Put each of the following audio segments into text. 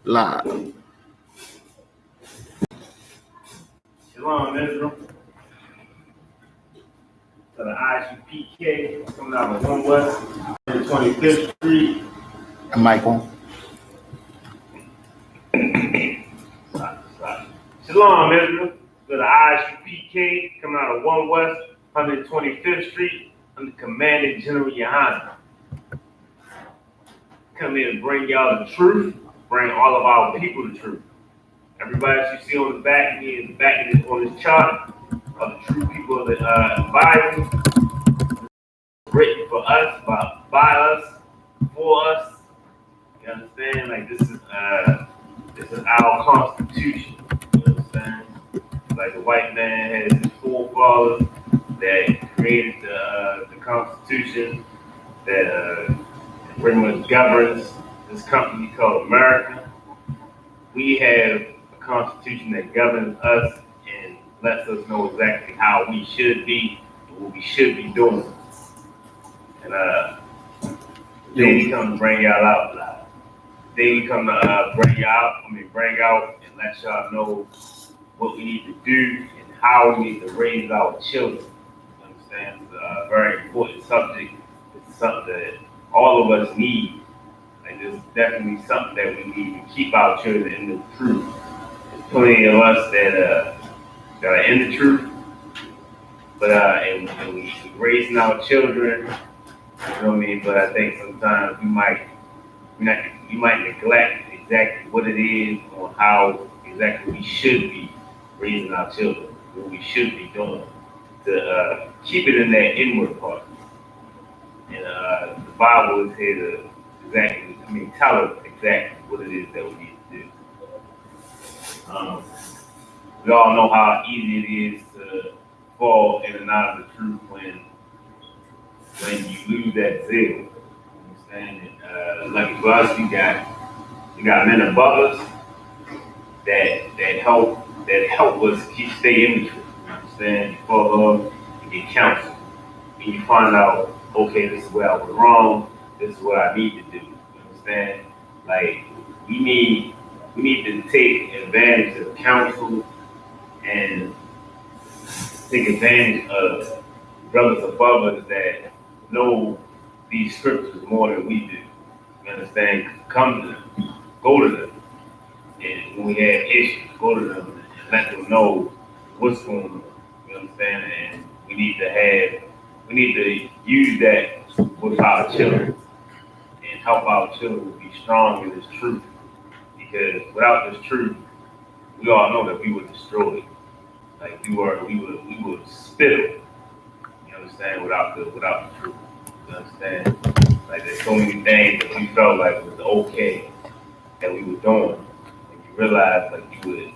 Live. Shalom, Israel. To the Isupkbmore coming out of 1 West, 25th Street. Michael. Shalom, Israel. To the Isupkbmore coming out of 1 West, 125th Street, under Commander General Yohana. Come here and bring y'all the truth, bring all of our people the truth. Everybody that you see on the back here, the back of this, on this chart, are the true people of the Bible, written for us, by us, for us. You understand? Like this is our Constitution. You understand? Like the white man has his forefathers that created the Constitution that pretty much governs this company called America. We have a Constitution that governs us and lets us know exactly how we should be and what we should be doing. And today we come to bring y'all out. Today we come to bring out and let y'all know what we need to do and how we need to raise our children. You understand? It's a very important subject. It's something that all of us need. Like this is definitely something that we need to keep our children in the truth. There's plenty of us that are in the truth, but and we raising our children. You know what I mean? But I think sometimes we might neglect exactly what it is or how exactly we should be raising our children, what we should be doing to keep it in that inward part. And the Bible is here to tell us exactly what it is that we need to do. We all know how easy it is to fall in and out of the truth when you lose that zeal. You understand? Lucky for us, you got men above us that help us stay in the truth. You understand? You follow, you get counsel, and you find out, okay, this is where I was wrong. This is what I need to do. You understand? Like we need to take advantage of counsel and take advantage of brothers above us that know these scriptures more than we do. You understand? Come to them, go to them, and when we have issues, go to them and let them know what's going on. You understand? And we need to use that with our children and help our children be strong in this truth. Because without this truth, we all know that we were destroyed. Like we would spittle. You understand? Without the truth. You understand? Like there's so many things that we felt like was okay that we were doing, and you realize like you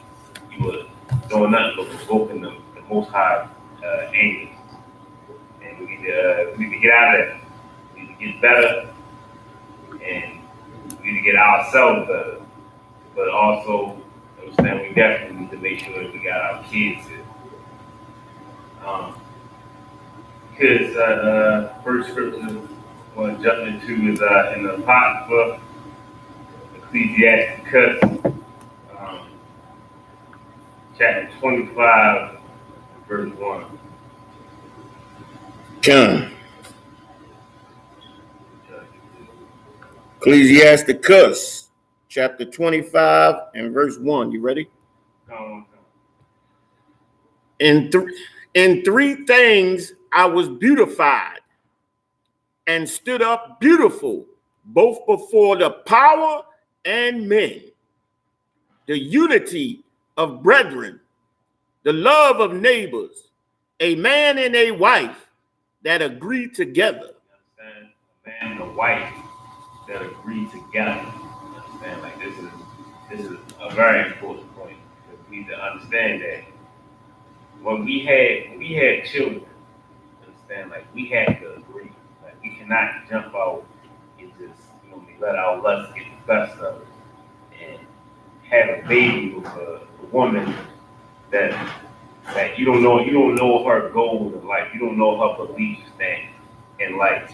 were doing nothing but provoking the Most High anger. And we need to get out of that. We need to get better, and we need to get ourselves better. But also, understand we definitely need to make sure that we got our kids here. Because first scripture I want to jump into is in the Apocrypha, Ecclesiasticus, chapter 25, verse 1. John. Ecclesiasticus, chapter 25 and verse 1. You ready? In three things I was beautified and stood up beautiful, both before the power and men, the unity of brethren, the love of neighbors, a man and a wife that agree together. Understand? A man and a wife that agree together. Understand? Like this is a very important point because we need to understand that when we had children, understand, like we had to agree. Like we cannot jump out and just let our lust get the best of us and have a baby with a woman that you don't know her goals in life. You don't know her beliefs in life.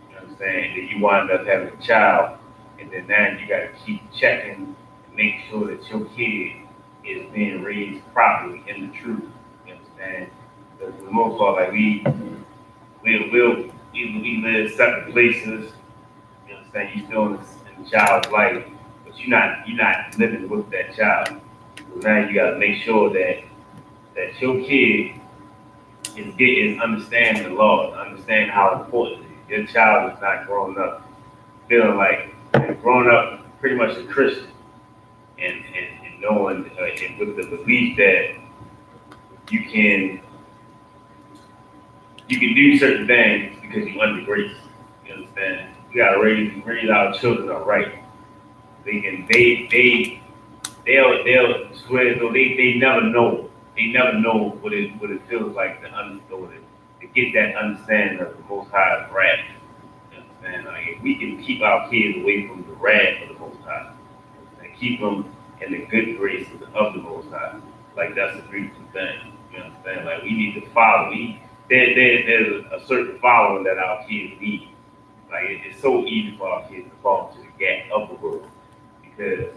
You I'm saying? That you wind up having a child, and then now you got to keep checking and make sure that your kid is being raised properly in the truth. You understand? Because for the most part, like we live separate places. You understand? You still in the child's life, but you're not living with that child. So now you got to make sure that your kid is understanding the law, understand how important it is. Your child is not growing up feeling like growing up pretty much a Christian and knowing and with the belief that you can do certain things because you're under grace. You understand? We gotta raise our children up right. They'll swear as though they never know. They never know what it feels like to understand to get that understanding of the Most High's wrath. You understand? Like if we can keep our kids away from the wrath of the Most High and keep them in the good graces of the Most High, like that's a beautiful thing. You understand? Like we need to follow. There's a certain following that our kids need. Like it's so easy for our kids to fall into the gap of the world because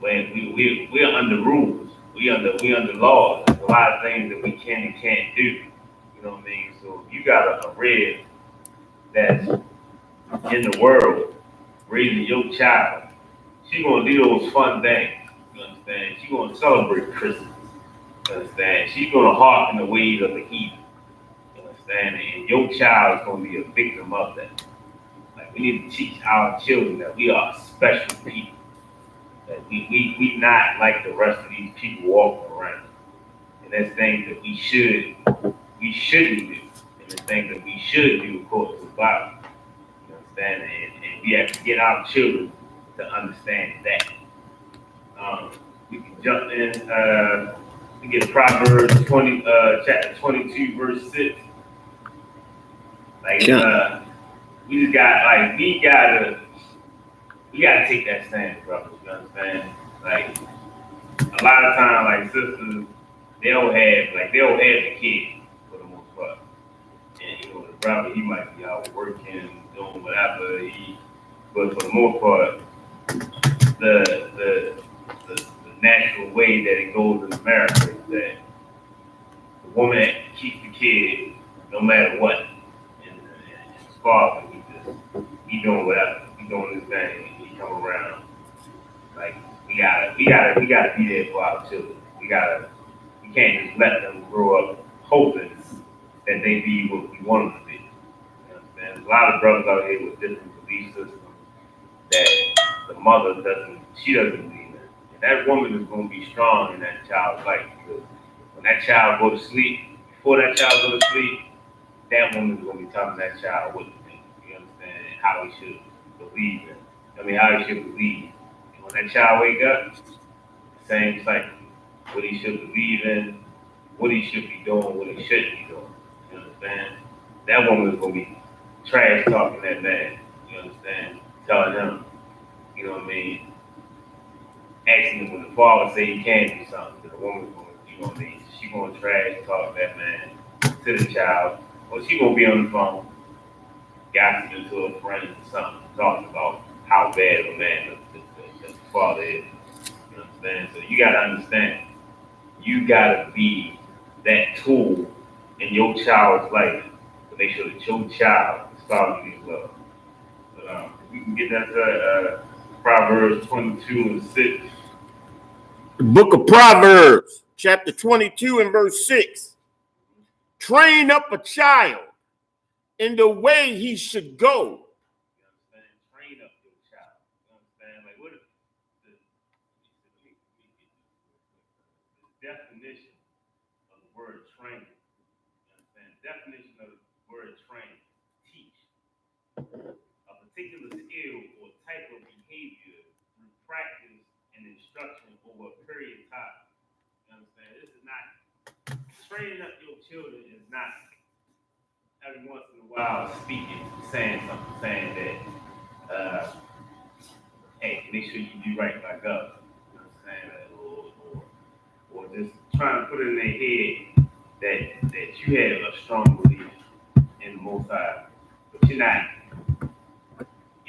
when we're under rules, we under laws. There's a lot of things that we can and can't do. You know what I mean? So if you got a red that's in the world raising your child, she gonna do those fun things. You understand? She gonna celebrate Christmas. You understand? She's gonna hearken the ways of the heathen. You understand? And your child is gonna be a victim of that. Like we need to teach our children that we are special people. That we not like the rest of these people walking around. And there's things that we shouldn't do. And there's things that we should do according to the Bible. You understand? And we have to get our children to understand that. We can jump in, we get Proverbs 20, chapter 22, verse 6. Like, we just got, like, we gotta take that stand, brothers. You understand? Like a lot of times, like sisters, they'll have the kid for the most part. And you know, the brother he might be out working, doing whatever. But for the most part, the natural way that it goes in America is that the woman keeps the kid no matter what. And his father, he doing whatever, he doing his thing. Come around, like we gotta be there for our children. We can't just let them grow up hoping that they be what we want them to be. You understand? There's a lot of brothers out here with different belief systems that the mother doesn't believe in, and that woman is going to be strong in that child's life because when that child go to sleep, before that child go to sleep, that woman is going to be telling that child what to think. You understand? And how he should believe in. How he should believe. And when that child wake up, same cycle. What he should believe in, what he should be doing, what he shouldn't be doing. You understand? That woman is gonna be trash talking that man. You understand? Telling him, you know what I mean? Asking him when the father say he can't do something, the woman's gonna, you know what I mean? She gonna trash talk that man to the child, or she gonna be on the phone, gossiping to her friends or something, talking about how bad of a man the father is. You understand? So you gotta understand, you gotta be that tool in your child's life to make sure that your child is following these laws. But we can get that to Proverbs 22 and 6. The book of Proverbs, chapter 22 and verse 6. Train up a child in the way he should go. Definition of the word train. You understand? Definition of the word train. Teach. A particular skill or type of behavior through practice and instruction over a period of time. You understand? This is not training up your children is not every once in a while speaking, saying something, saying that hey, make sure you do right by God. You know what I'm saying? Or just trying to put it in their head that you have a strong belief in the Most High, but you're not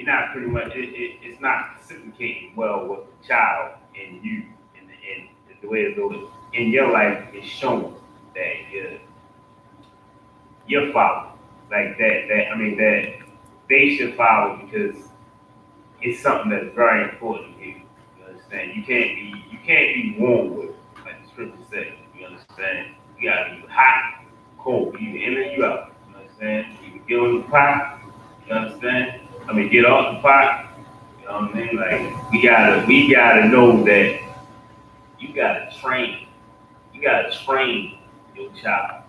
you're not pretty much, it's not reciprocating well with the child and you, and the way it goes in your life is showing that you're following. Like that they should follow because it's something that's very important here. You understand? You can't be warm with it, like the scripture says. You understand? You gotta be hot, cold, you either in or you out. You understand? You can get on the pot, you understand? I mean get off the pot, you know what I mean? Like we gotta know that you gotta train. You gotta train your child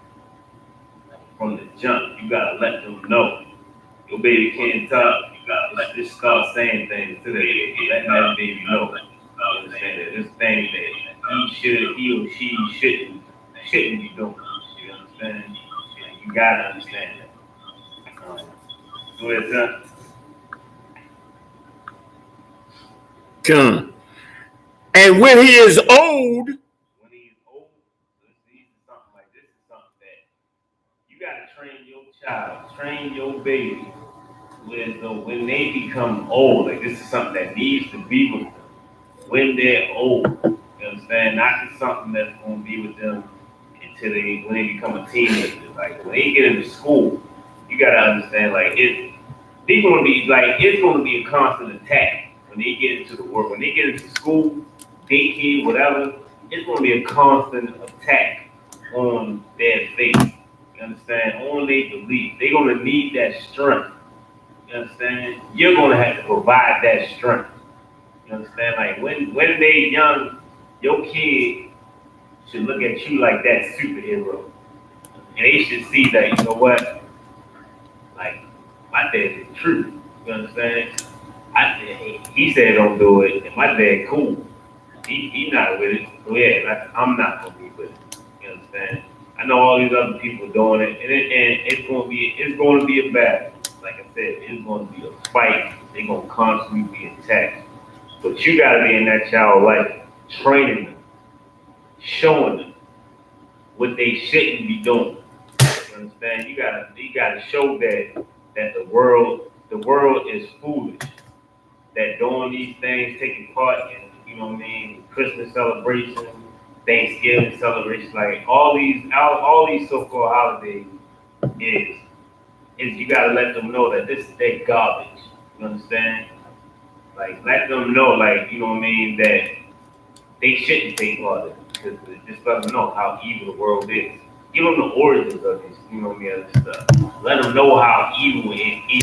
from the jump. You gotta let them know. Your baby can't talk. You gotta just start saying things to the baby. Let that baby know. You understand that there's things that he or she shouldn't be doing. You understand? And you gotta understand that. Go ahead, son. Come. And when he is old, This is something like this is something that you gotta train your child, train your baby. When they become old, like this is something that needs to be with them when they're old. You understand? Not just something that's gonna be with them until when they become a teenager. Like when they get into school, you gotta understand like they're gonna be like it's gonna be a constant attack when they get into the world. When they get into school, daycare, whatever, it's gonna be a constant attack on their faith. You understand? On their belief. They're gonna need that strength. You understand? You're gonna have to provide that strength. You understand? Like when they're young, your kid should look at you like that superhero. And they should see that, you know what? Like, my dad is the truth. You understand? He said don't do it, and my dad cool. He not with it. So yeah, like, I'm not gonna be with it. You understand? I know all these other people doing it, and it's gonna be a battle. Like I said, it's gonna be a fight. They're gonna constantly be attacked. But you gotta be in that child's life, training them, showing them what they shouldn't be doing. You understand? You gotta show that the world is foolish. That doing these things, taking part in, you know what I mean, Christmas celebration, Thanksgiving celebration, like all these so-called holidays is you gotta let them know that this is their garbage. You understand? Like let them know, like, you know what I mean, that they shouldn't take part in it. Because just let them know how evil the world is. Give them the origins of this, you know what I mean, other stuff. Let them know how evil it is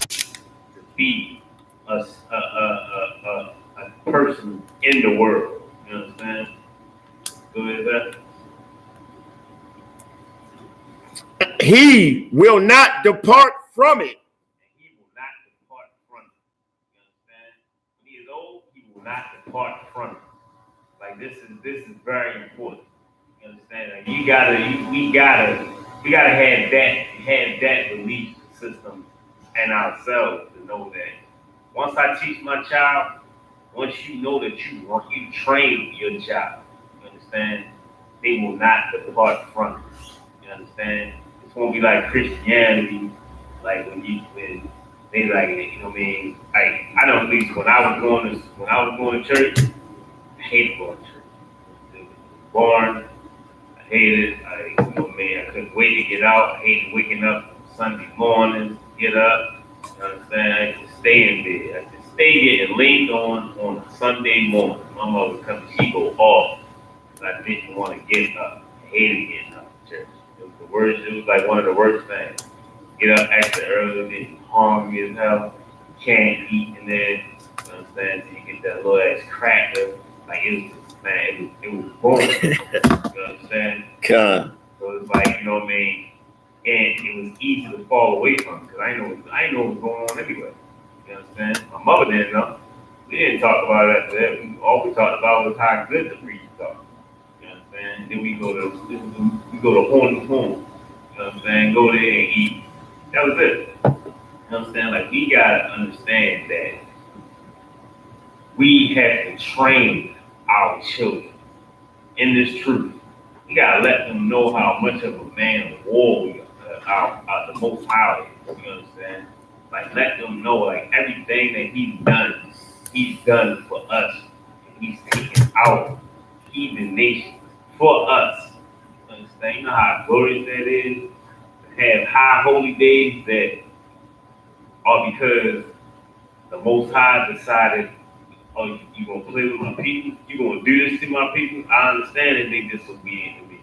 to be a person in the world. You understand? Go ahead, he will not depart from it. he will not depart from it. You understand? When he is old, he will not depart from it. Like this is very important. You understand? Like we gotta have that belief system in ourselves to know that once I teach my child, once you know that you train your child, you understand, they will not depart from it. You understand? It's gonna be like Christianity, like when they like, you know what I mean? I know at least when I was going to church, I hated going to church. It was boring. I hated it. You know what I mean? I couldn't wait to get out. I hated waking up Sunday morning, get up. You understand? I had to stay in bed. I had to stay getting leaned on a Sunday morning. My mother would come, she go off. I didn't want to get up. I hated getting up to church. It was the worst. It was like one of the worst things. Get up extra early, get hungry as hell. Can't eat in there. You understand? So you get that little ass cracker. Like it was, man, it was boring. You understand? Come. So it's like, you know what I mean? And it was easy to fall away from because I didn't know what was going on anyway. You understand? My mother didn't know. We didn't talk about it after that. All we talked about was how good the preacher thought. You understand? Then we go to home to home. You know what I'm saying? Go there and eat. That was it. You know what I'm saying? Like we gotta understand that we have to train our children in this truth. We gotta let them know how much of a man of war we are, the most high. You understand? Like, let them know, like, everything that he's done for us. He's taken out heathen nations for us. Understand? You know how glorious that is? To have high holy days that are because the Most High decided, oh, you gonna play with my people? You gonna do this to my people? I understand that they disobedient to me.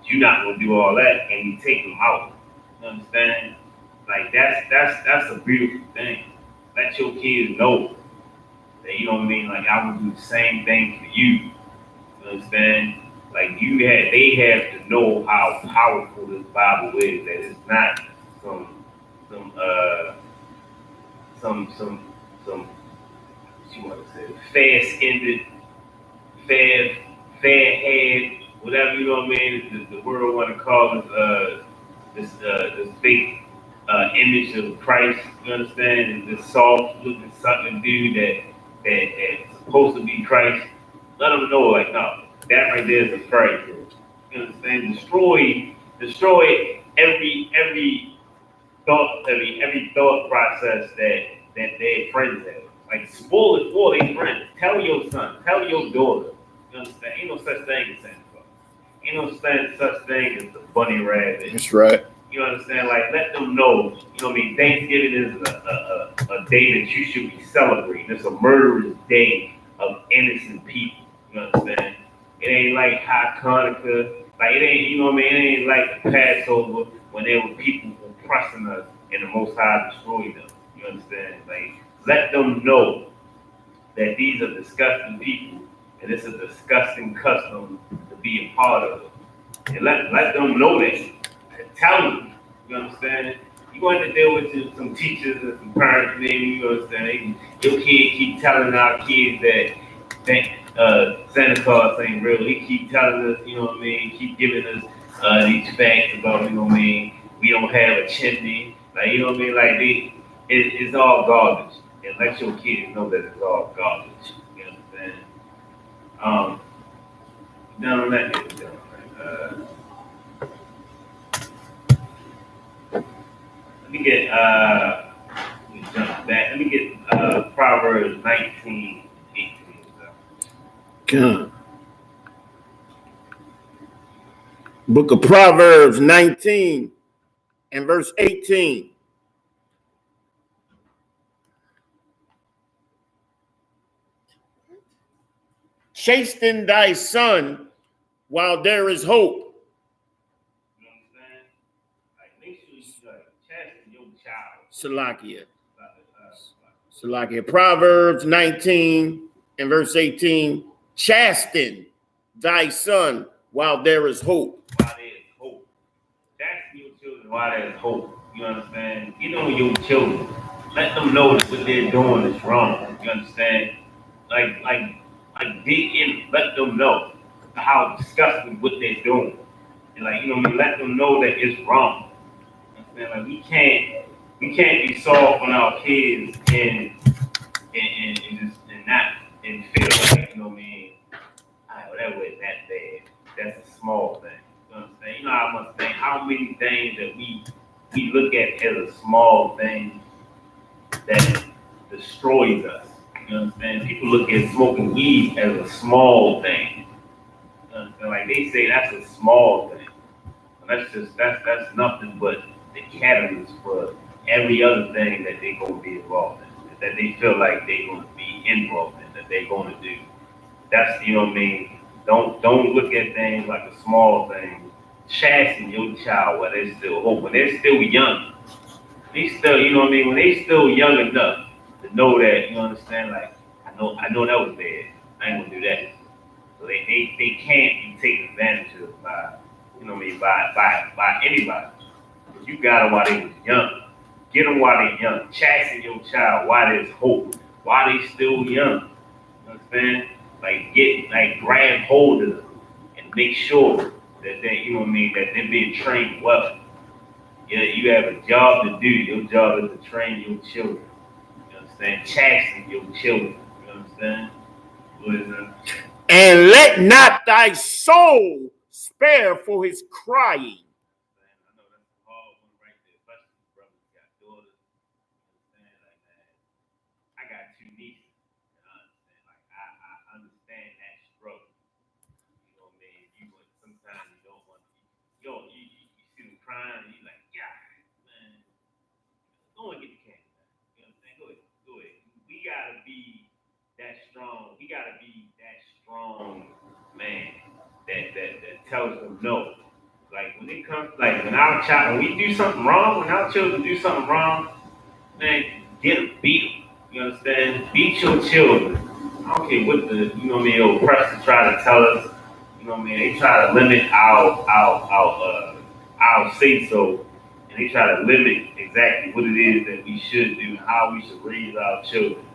You're not gonna do all that, and you take them out. You understand? Like that's a beautiful thing. Let your kids know that, you know what I mean. Like, I will do the same thing for you. You understand? Like, they have to know how powerful this Bible is. That it's not some some uh some what you want to say, fair-skinned, fair head, whatever, you know what I mean. The world want to call it this fake image of Christ. You understand? And this soft-looking, sucking dude that's supposed to be Christ. Let them know, like, no, that right there is a Christ. You understand? Destroy every thought process that their friends have. Like, spoil it for their friends. Tell your son, tell your daughter. You understand? Ain't no such thing as Santa Claus. Ain't no such thing as the bunny rabbit. That's right. You understand? Like, let them know. You know what I mean? Thanksgiving is a day that you should be celebrating. It's a murderous day of innocent people. You understand? It ain't like Hanukkah. Like, it ain't, you know what I mean? It ain't like the Passover when there were people oppressing us and the Most High destroyed them. You understand? Like, let them know that these are disgusting people and it's a disgusting custom to be a part of. And let them know that. Tell them. You understand? You want to deal with some teachers and some parents, maybe, you understand? Your kid keep telling our kids that Santa Claus ain't real. He keep telling us, you know what I mean? Keep giving us these facts about, you know what I mean? We don't have a chimney. Like, you know what I mean? Like, it's all garbage. And let your kids know that it's all garbage. You understand? Down on that, let me get let me jump back. Let me get Proverbs 19, 18. God. Book of Proverbs 19 and verse 18. Chasten thy son while there is hope. You understand? Like, make sure you like chasten your child. Salakia. Proverbs 19 and verse 18. Chasten thy son while there is hope. While there is hope. Chasten your children while there is hope. You understand? Get on your children. Let them know that what they're doing is wrong. You understand? Like dig in, let them know how disgusting what they're doing. And, like, you know what I mean, let them know that it's wrong. You understand? Like, we can't be soft on our kids and just and not and feel like, you know what I mean, that was that bad. That's a small thing. You understand? You know how many things that we look at as a small thing that destroys us. You understand? People look at smoking weed as a small thing. You understand? Like, they say that's a small thing. That's nothing but the catalyst for every other thing that they're gonna be involved in, that they feel like they're gonna be involved in, that they're gonna do. That's, you know what I mean. Don't look at things like a small thing. Chasten your child while they're still hope. When they're still young, they still, you know what I mean. When they still young enough to know that, you understand. Like, I know that was bad. I ain't gonna do that. So they can't be taken advantage of by, you know what I mean, by anybody. But you got them while they was young. Get them while they young. Chasten your child while there's hope. While they still young. You understand? Like, grab hold of them and make sure that they, you know what I mean, that they're being trained well. Yeah, you have a job to do. Your job is to train your children. You understand? Chasten your children. You understand? What is that? And let not thy soul spare for his crying. I know that's a hard one right there, especially brothers got daughters. be that strong. We gotta be that strong man that tells them no. Like when it comes, like when we do something wrong, when our children do something wrong, man, get them, beat them. You understand? Beat your children. I don't care what the oppressors try to tell us. They try to limit our say so, and they try to limit exactly what it is that we should do and how we should raise our children.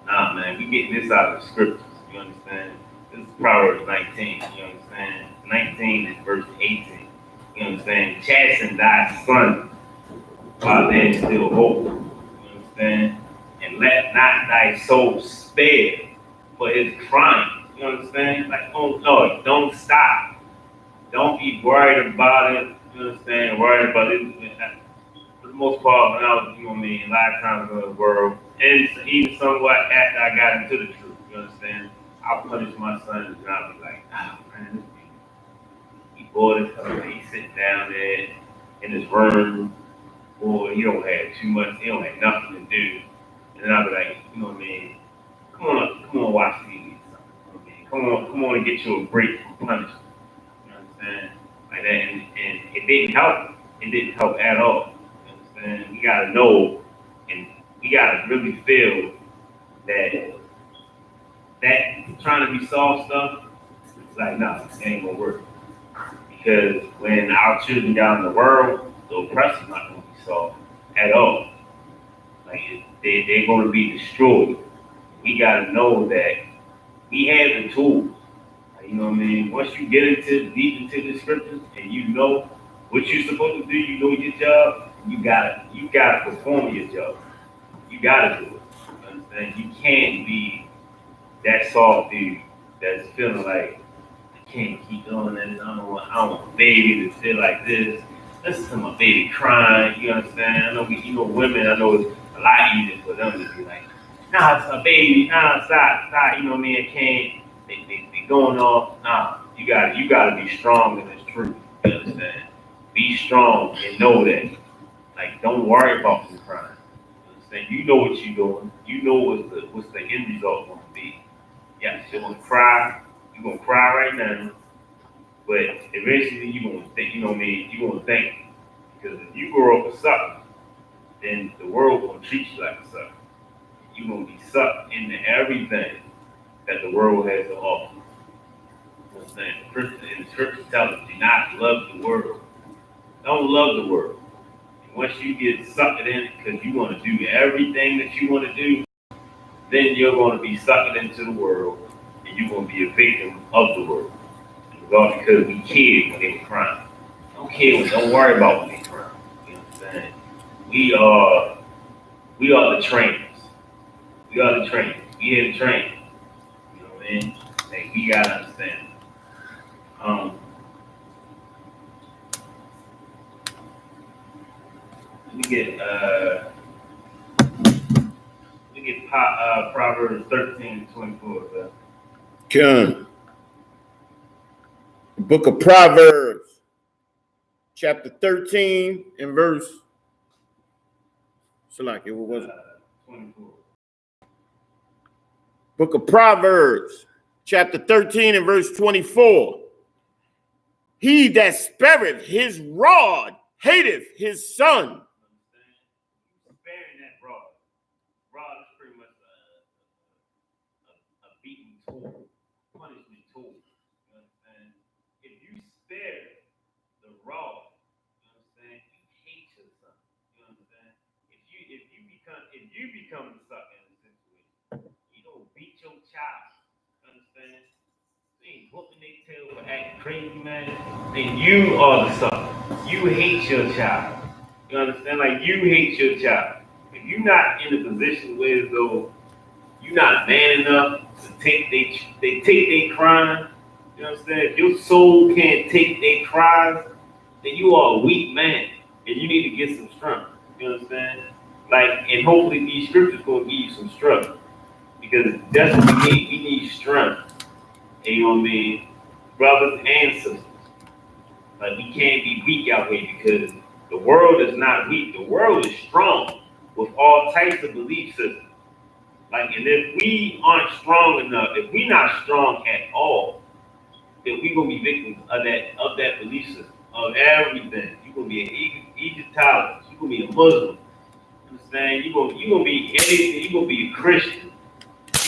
Nah, man, we getting this out of the scriptures. You understand? This is Proverbs 19. You understand? 19 and verse 18. You understand? Chasten thy son while there is still hope. You understand? And let not thy soul spare for his crying. You understand? Like, oh Lord, don't stop. Don't be worried about it. You understand? Worried about it. For the most part, when I was, a lot of times in the world, and even somewhat after I got into the truth, you understand? I'll punish my son and I'll be like, oh man, he bored as hell. He's sitting down there in his room. Boy, he don't have too much, he don't have nothing to do. And then I'll be like, come on, watch TV or something. Come on and get you a break from punishment. You understand? Like that, and it didn't help. It didn't help at all. You understand? We gotta know, and we gotta really feel that trying to be soft stuff, it's like, no, it ain't gonna work. Because when our children get out in the world, the oppressor's not gonna be soft at all. Like they're gonna be destroyed. We gotta know that we have the tools. Once you get deep into the scriptures and you know what you're supposed to do, you know your job, you gotta perform your job. You gotta do it. You understand? You can't be that soft dude that's feeling like I can't keep doing this. I don't want my baby to feel like this. Listen to my baby crying. You understand? I know women. I know it's a lot easier for them to be like, nah, it's my baby. Nah, stop. I can't. They going off. Nah, you gotta be strong in this truth. You understand? Be strong and know that. Like, don't worry about them crying. You understand? You know what you're doing. You know what's the end result going to be. Yes, you're gonna cry. You're gonna cry right now, but eventually you're gonna think. You're gonna think, because if you grow up a sucker, then the world gonna treat you like a sucker. You're gonna be sucked into everything that the world has to offer. You know what I'm saying? The scripture tells us, do not love the world. Don't love the world. And once you get sucked in it because you want to do everything that you want to do, then you're going to be sucked into the world and you're going to be a victim of the world. Because we cared when they were crying. Don't worry about when they crying. You understand? We are the trainers. We are the trainers. We here to train. You know what I mean? Like, we gotta understand. We get Proverbs 13:24. Come. The book of Proverbs, chapter 13 and verse. What was it? 24. Book of Proverbs, chapter 13 and verse 24. He that spareth his rod hateth his son. Sparing that rod. Rod is pretty much a beating tool, punishment tool. You understand? If you spare the rod, you understand, you hate your son. You understand? If you become the sucker in the situation, you don't beat your child. You understand? They ain't whooping their tail for acting crazy, man. Then you are the sucker. You hate your child. You understand? Like, you hate your child. If you're not in a position where though you're not man enough to take they crime, you understand? If your soul can't take their cries, then you are a weak man, and you need to get some strength. You understand? Like, and hopefully these scriptures gonna give you some strength, because that's what we need. We need strength. And you know what I mean? Brothers and sisters. Like, we can't be weak out here, because the world is not weak. The world is strong with all types of belief systems. Like, and if we aren't strong enough, if we're not strong at all, then we're gonna be victims of that belief system, of everything. You're gonna be an Egyptologist, you're gonna be a Muslim, you understand? You're gonna be anything, you're gonna be a Christian,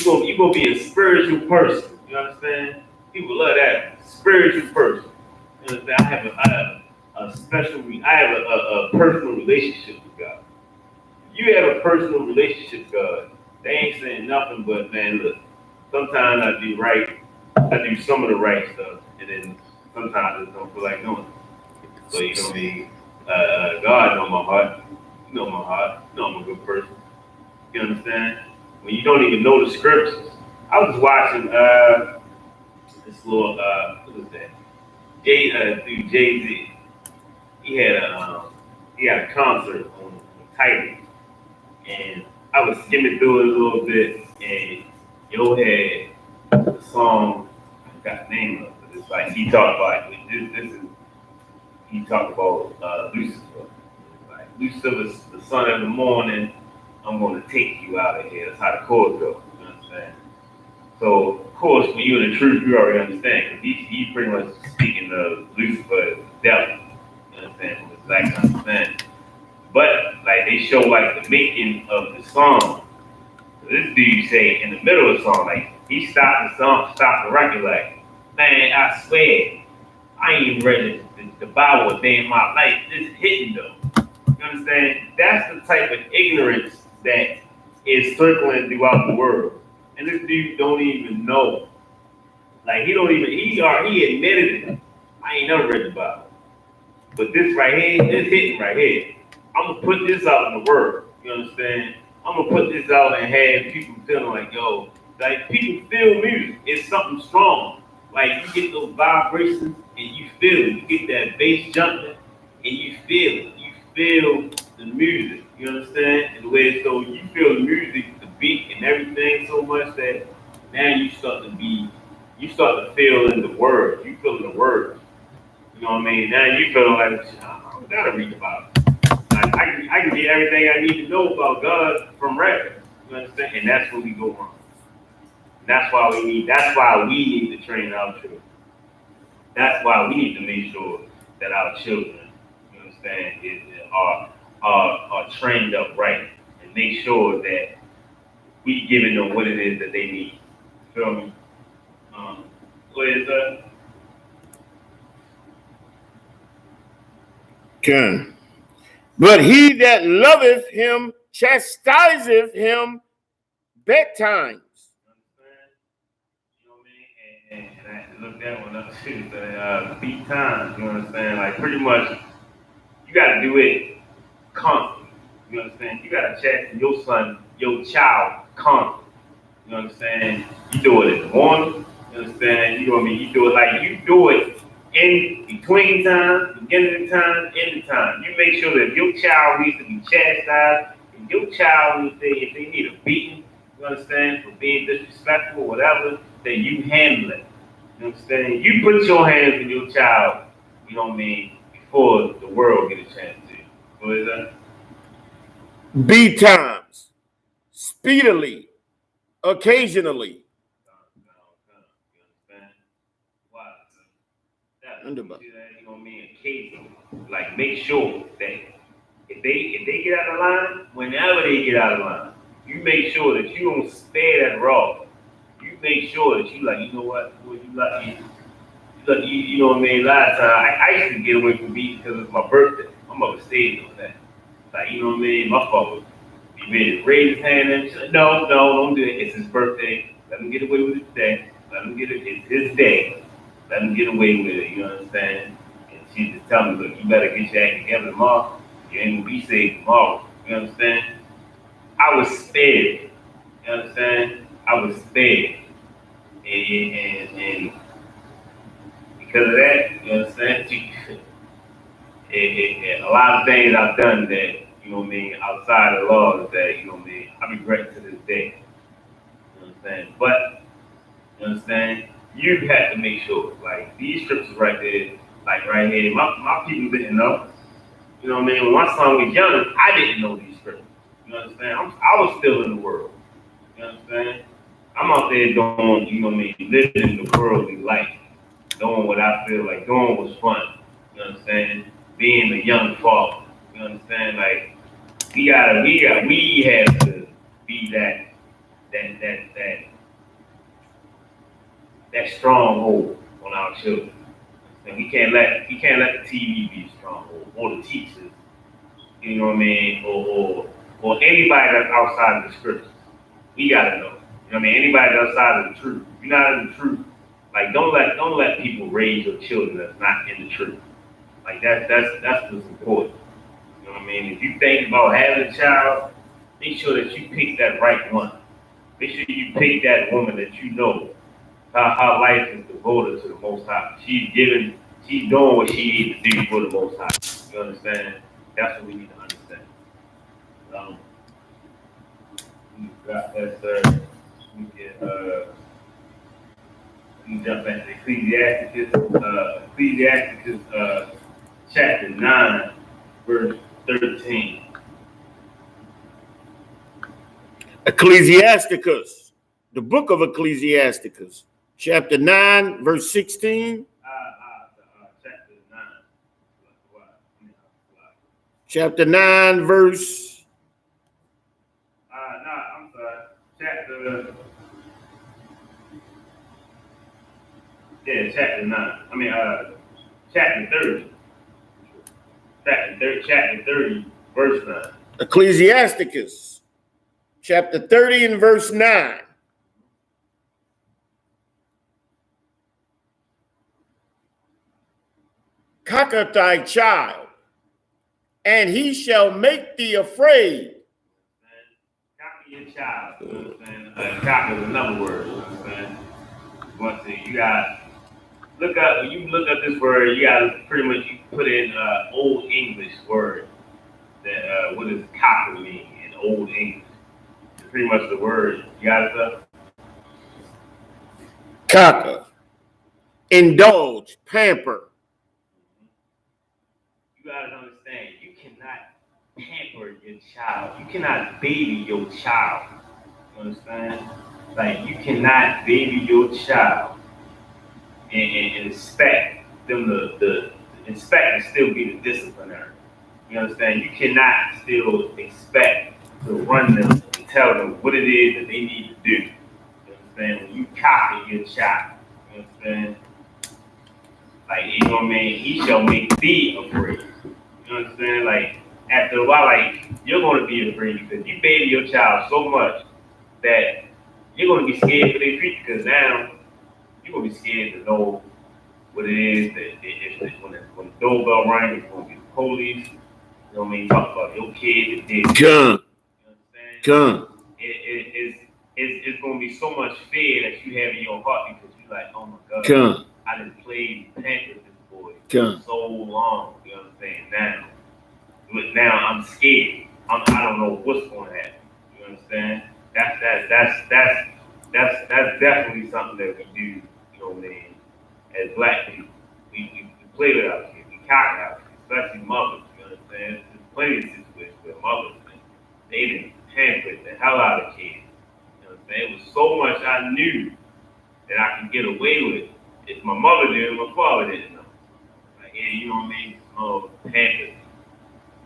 you're gonna be a spiritual person. You understand? People love that. Spiritual person. You understand? I have a personal relationship with God. You have a personal relationship with God. They ain't saying nothing but, man, look, sometimes I do right, I do some of the right stuff, and then sometimes I just don't feel like doing it. So you know what I mean? God know my heart. You know my heart. You know I'm a good person. You understand? When you don't even know the scriptures. I was watching this little what is that? Dude Jay Z. He had a concert on Titan, and I was skimming through it a little bit, and Yo had the song. I forgot the name of it. But it's like he talked about this is he talked about Lucifer. Like Lucifer's the son of the morning. I'm going to take you out of here. That's how the chorus goes. You understand? So, of course, when you're in the truth, you already understand. Because he pretty much speaking of Lucifer as the devil. You understand? From his exact understanding. But, like, they show, like, the making of the song. So this dude say, in the middle of the song, like, he stopped the song, stopped the record, like, man, I swear, I ain't even read the Bible a day in my life. This is hitting, though. You understand? That's the type of ignorance that is circling throughout the world. And this dude don't even know. Like he admitted it. I ain't never read the Bible. But this right here, this hitting right here. I'm gonna put this out in the world. You understand? I'm gonna put this out and have people feeling like, yo, like people feel music. It's something strong. Like you get those vibrations and you feel it. You get that bass jumping and you feel it. You feel the music. You understand? And the way it's so you feel the music, the beat and everything so much that now you start to feel in the word. You feel in the words. You know what I mean? Now you feel like I don't gotta read about it. I can get everything I need to know about God from record. You understand? And that's where we go wrong. That's why we need to train our children. That's why we need to make sure that our children, you understand, are trained up right and make sure that we giving them what it is that they need. Feel me? Go ahead, sir. Okay. But he that loveth him chastiseth him betimes. You know what I mean? And I had to look that one up too. Beat times, you understand? Like pretty much, you got to do it constantly. You understand? You got to chasten your child constantly. You understand? You do it in the morning. You understand? You know what I mean? You do it like you do it in between time, beginning of time, end of time. You make sure that if your child needs to be chastised, if your child if they need a beating, you understand, for being disrespectful or whatever, then you handle it. You understand? You put your hands on your child, you know what I mean, before the world get a chance to. What is that? Betimes, speedily, occasionally. You understand? Why? Underbar. You know what I mean? Occasionally. Like make sure that if they get out of line, whenever they get out of line, you make sure that you don't spare that raw. You make sure that you like, you know what, boy, you know what I mean? A lot of times, I used to get away from beating because it's my birthday. My mother stayed on that. Like, you know what I mean? My father be ready to raise his hand and say, no, don't do it. It's his birthday. Let him get away with it today. Let him get it. It's his day. Let him get away with it. You understand? And she just tell me, look, you better get your act together tomorrow. You ain't gonna be safe tomorrow. You understand? I was spared. You understand? I was spared. And because of that, you understand? A lot of things I've done that, you know what I mean, outside of the law is that, you know what I mean, I regret to this day. You understand? But, you understand? You have to make sure, like, these scriptures right there, like right here, my people didn't know. You know what I mean? When my son was young, I didn't know these scriptures. You understand? I was still in the world. You understand? I'm out there doing, you know what I mean, living the worldly life, doing what I feel like doing was fun. You understand? Being a young father. You understand? Like we have to be that that that that stronghold on our children. And we can't let the TV be a stronghold or the teachers, you know what I mean, or anybody that's outside of the scriptures. We gotta know. You know what I mean? Anybody that's outside of the truth. If you're not in the truth, like don't let people raise your children that's not in the truth. Like that's what's important. You know what I mean? If you think about having a child, make sure that you pick that right one. Make sure you pick that woman that you know her life is devoted to the Most High. She's doing what she needs to do for the Most High. You understand? That's what we need to understand. Um, we got that, sir. We can jump back to Ecclesiasticus, chapter 9, verse 13. Ecclesiasticus, the book of Ecclesiasticus, chapter 9, verse 16. Chapter 9. Chapter 9, verse. No, I'm sorry. Chapter 9. Chapter 30. Chapter 30, verse 9. Ecclesiasticus, chapter 30 and verse 9. Cocker thy child, and he shall make thee afraid. Copy your child. You know what I'm saying? Copy is another word. You know what I'm saying? One thing you got look up when you look up this word, you got to pretty much you put in old English word that what does copper mean in old English? It's pretty much the word. You got it up? Cocker, indulge, pamper. You gotta understand, you cannot pamper your child. You cannot baby your child. You understand? Like you cannot baby your child and expect them to expect to still be the disciplinary. You understand? You cannot still expect to run them and tell them what it is that they need to do. You understand? When you copy your child, you understand? Like, you know what I mean? He shall make thee afraid. You understand? Like, after a while, like, you're going to be afraid because you baby your child so much that you're going to be scared for their future because now you're going to be scared to know what it is that when the doorbell rings, it's going to be the police. You know what I mean? Talk about your kid that did. Gun. You understand? Gun. It's going to be so much fear that you have in your heart because you're like, oh my God. Gun. I done played pampered this boy Gun. for so long. You know what I'm saying? Now I'm scared. I don't know what's going to happen. You understand? That's definitely something that we do. You know what I mean? As black people, we play with our kids. We cock our kids, especially mothers. You understand? There's plenty of situations where mothers they didn't pamper the hell out of kids. You know what I'm saying? It was so much I knew that I could get away with. If my mother did, my father didn't know. Like, yeah, you know what I mean? Pampered.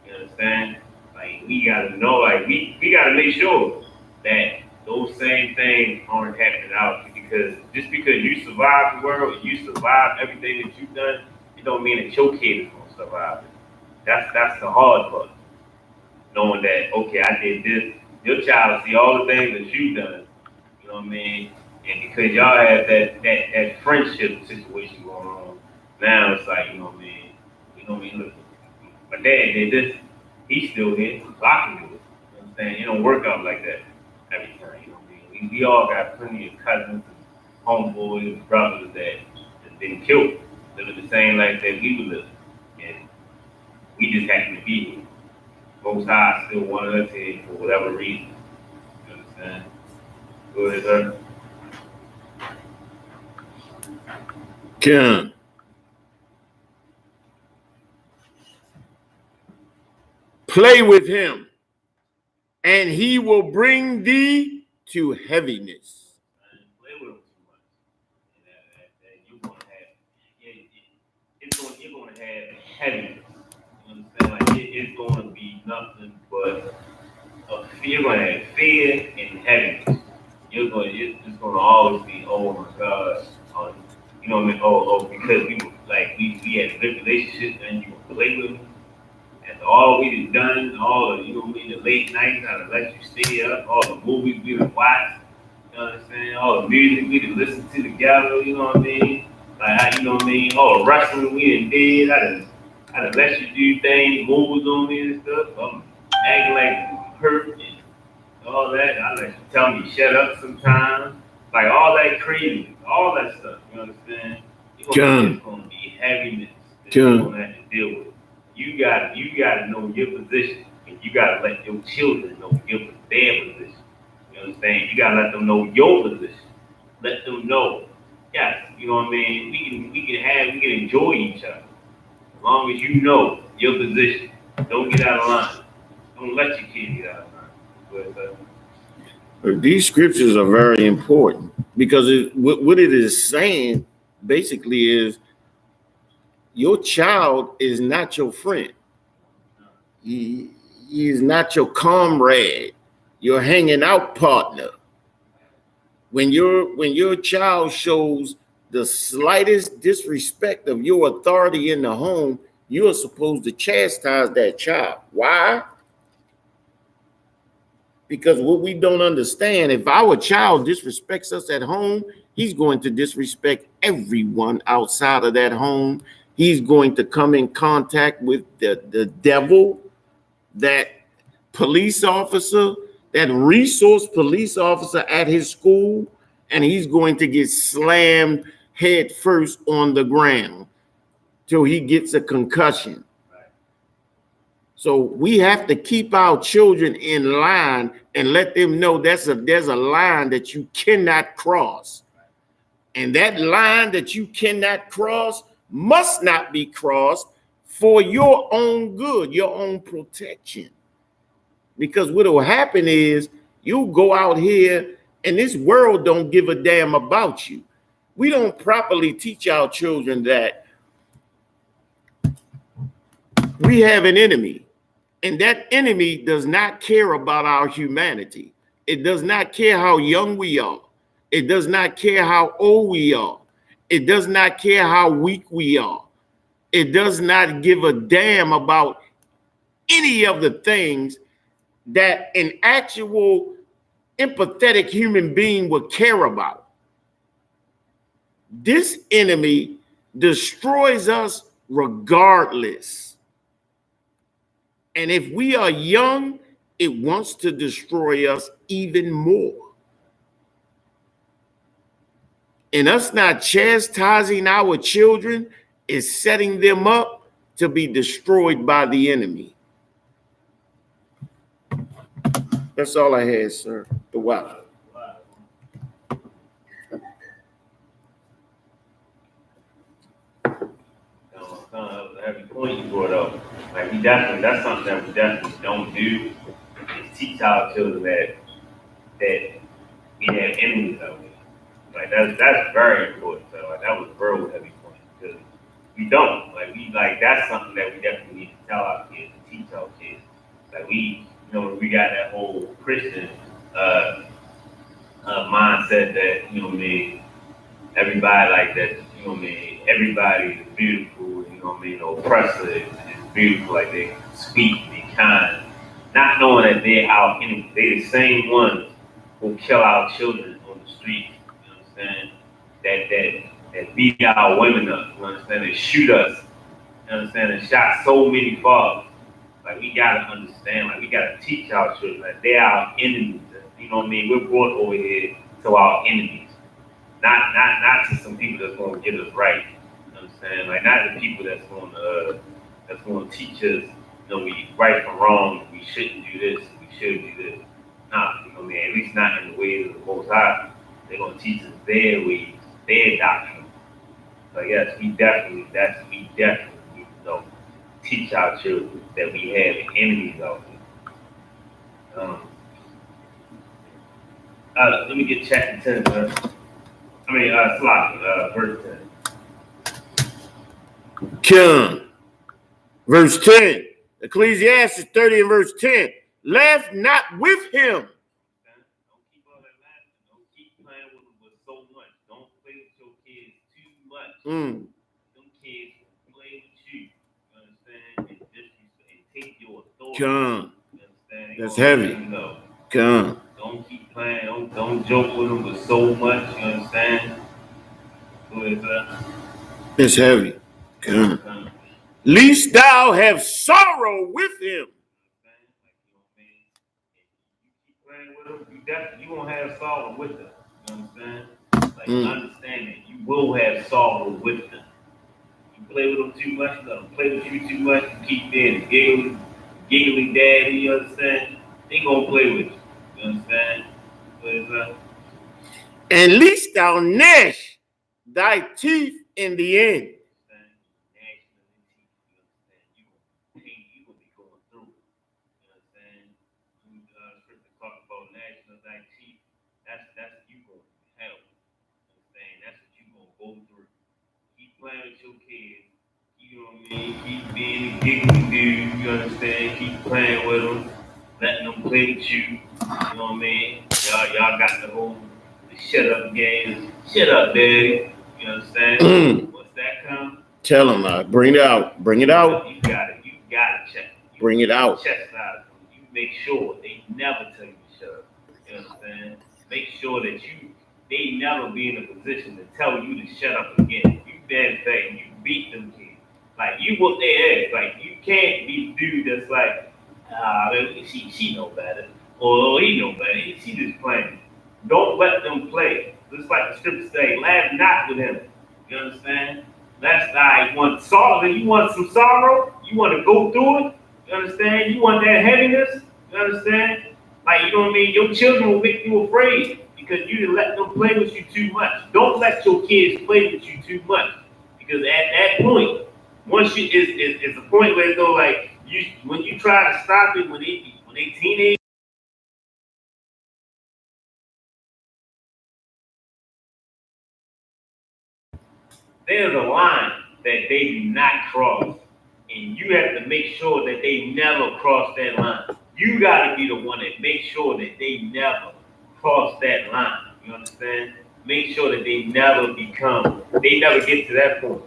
You understand? Like, we gotta know, like, we gotta make sure that those same things aren't happening out because just because you survived the world, you survived everything that you've done, it don't mean that your kid is gonna survive it. That's the hard part. Knowing that, okay, I did this, your child see all the things that you've done, you know what I mean? And because y'all have that friendship situation going on, now it's like, you know what I mean? You know what I mean? Look, my dad did this, he's still here, so I can do it. You know what I'm saying? It don't work out like that every time, you know what I mean? We all got plenty of cousins and homeboys and brothers that been killed, living the same life that we were living. And we just happen to be here. Most High still wanted us here for whatever reason. You understand? Go ahead, sir. Gun. Play with him, and he will bring thee to heaviness. Play with them too much. And you're gonna have you're gonna have heaviness. You understand? Like it's gonna be nothing but you're gonna have fear and heaviness. It's gonna always be, oh my God, you know what I mean? Because we had a good relationship and you gonna play with me. And all we done, all the, you know what I mean, the late nights, I done let you stay up, all the movies we done watched, you know what I'm saying? All the music we done listened to together, you know what I mean? You know what I mean? All the wrestling we done did, I done let you do things, moves on me and stuff. I'm acting like hurt and all that. I let you tell me shut up sometimes. Like all that crazy, all that stuff, you understand? It's gonna be heaviness that you're gonna have to deal with. You gotta know your position, and you gotta let your children know their position. You understand? You gotta let them know your position. Let them know, yes, you know what I mean. We can enjoy each other as long as you know your position. Don't get out of line. Don't let your kids get out of line. These scriptures are very important because what it is saying basically is your child is not your friend. He is not your comrade, your hanging out partner. When your child shows the slightest disrespect of your authority in the home, you are supposed to chastise that child. Why? Because what we don't understand, if our child disrespects us at home, he's going to disrespect everyone outside of that home. He's going to come in contact with the devil, that police officer, that resource police officer at his school, and he's going to get slammed head first on the ground till he gets a concussion. So we have to keep our children in line and let them know there's a line that you cannot cross. And that line that you cannot cross must not be crossed for your own good, your own protection. Because what will happen is you go out here and this world don't give a damn about you. We don't properly teach our children that we have an enemy. And that enemy does not care about our humanity. It does not care how young we are. It does not care how old we are. It does not care how weak we are. It does not give a damn about any of the things that an actual empathetic human being would care about. This enemy destroys us regardless. And if we are young, it wants to destroy us even more. And us not chastising our children is setting them up to be destroyed by the enemy. That's all I had, sir. Wow. Every point you brought up, that's something that we definitely don't do. Is teach our children that we have enemies out there. Like that's very important. So that was a real heavy point because we don't. That's something that we definitely need to tell our kids and teach our kids. We got that whole Christian mindset that everybody like that. Everybody is beautiful. Oppressor is beautiful. Like they sweet, they kind. Not knowing that they're our enemies. They're the same ones who kill our children on the street. You understand? That beat our women up. You understand? That shoot us. You understand? And shot so many fathers. Like we gotta understand. Like we gotta teach our children that they're our enemies. You know what I mean? We're brought over here to our enemies. Not to some people that's gonna get us right. You understand? Like not the people that's gonna teach us, we right from wrong, we shouldn't do this, we should do this. Nah, at least not in the ways of the Most High. They're gonna teach us their ways, their doctrine. So yes, we definitely need to teach our children that we have enemies out there. Let me get chapter 10, sir. Verse 10. Come. Verse 10. Ecclesiastes 30 and verse 10. Laugh not with him. Don't keep all that laughing. Don't keep playing with them with so much. Don't play with your kids too much. Them kids will play with you. You understand? And take your authority. Come. You understand? That's heavy. No. Come. Don't keep playing. Don't joke with them with so much. You understand? Who is that? It's heavy. Come. Least thou have sorrow with him. You won't have sorrow with them. You understand? Understand that you will have sorrow with them. You play with them too much, let them play with you too much, you keep being giggly daddy, you understand? They gonna play with you. You understand? What is that? And least thou gnash thy teeth in the end. Playing with your kids, you know what I mean? Keep being a giggly dude, you understand? Keep playing with them, letting them play with you, you know what I mean? Y'all got the whole shut up game. Shut up, daddy. You understand? What's that come? Tell them, bring it out. Bring it out. You gotta check. Bring it out. Chastise them. You make sure they never tell you to shut up. You understand? Make sure that they never be in a position to tell you to shut up again. Bad thing, you beat them kids. Like you whoop their ass. Like you can't be the dude that's like, she know better. Or he know better. She just playing. Don't let them play. Just like the scripture say, laugh not with him. You understand? That's you want sorrow, you want some sorrow, you want to go through it, you understand? You want that heaviness, you understand? Like you know what I mean? Your children will make you afraid. Because you let them play with you too much. Don't let your kids play with you too much. Because at that point, once it's a point where though like when you try to stop it when they teenage. There's a line that they do not cross. And you have to make sure that they never cross that line. You gotta be the one that makes sure that they never cross that line. You understand? Make sure that they never get to that point.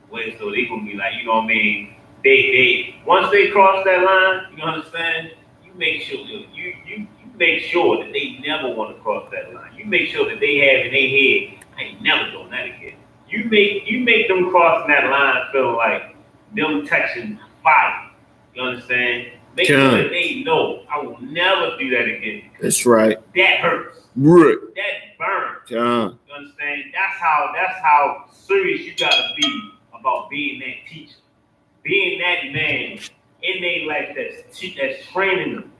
Where so they gonna be like, you know what I mean? They once they cross that line, you understand? You make sure you make sure that they never want to cross that line. You make sure that they have in their head, I ain't never doing that again. You make them crossing that line feel like them touching fire. You understand? Make sure that they know I will never do that again. That's right. That hurts. Right. That burns. You understand? That's how serious you gotta be about being that teacher, being that man in their life that's training them.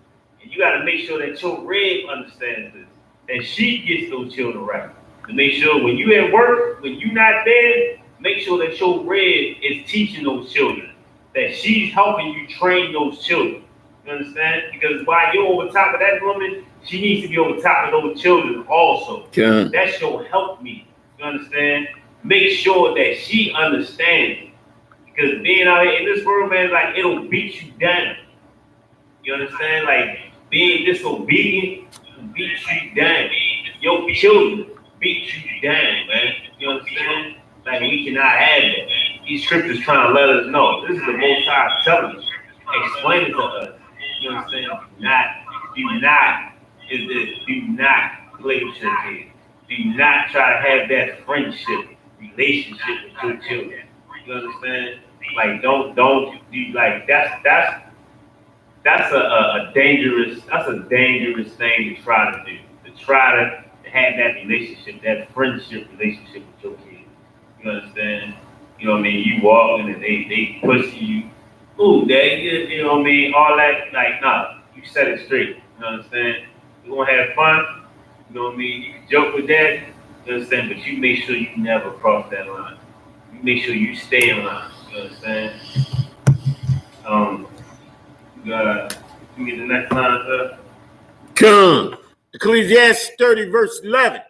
And you gotta make sure that your Red understands this, that she gets those children right. To make sure when you at work, when you not there, make sure that your Red is teaching those children, that she's helping you train those children. You understand? Because while you're over top of that woman, she needs to be over top of those children also. Yeah. That's your help me. You understand? Make sure that she understands. Because being out here in this world, man, like it'll beat you down. You understand? Like being disobedient, beat you down. Your children beat you down, man. You understand? Like we cannot have that. These scriptures trying to let us know. This is the Most High telling us, explaining to us. You understand? Do not play with your kids. Do not try to have that relationship with your children. You understand? Like don't do like that's a dangerous thing to try to do. To try to have that relationship, that friendship relationship with your kids. You understand? You know what I mean? You walking and they pushing you. Ooh, Dad, you know what I mean? All that, like, nah, you set it straight. You understand? You're gonna have fun. You know what I mean? You can joke with that. You understand? But you make sure you never cross that line. You make sure you stay in line. You understand? You get the next line, sir? Come. Ecclesiastes 30, verse 11.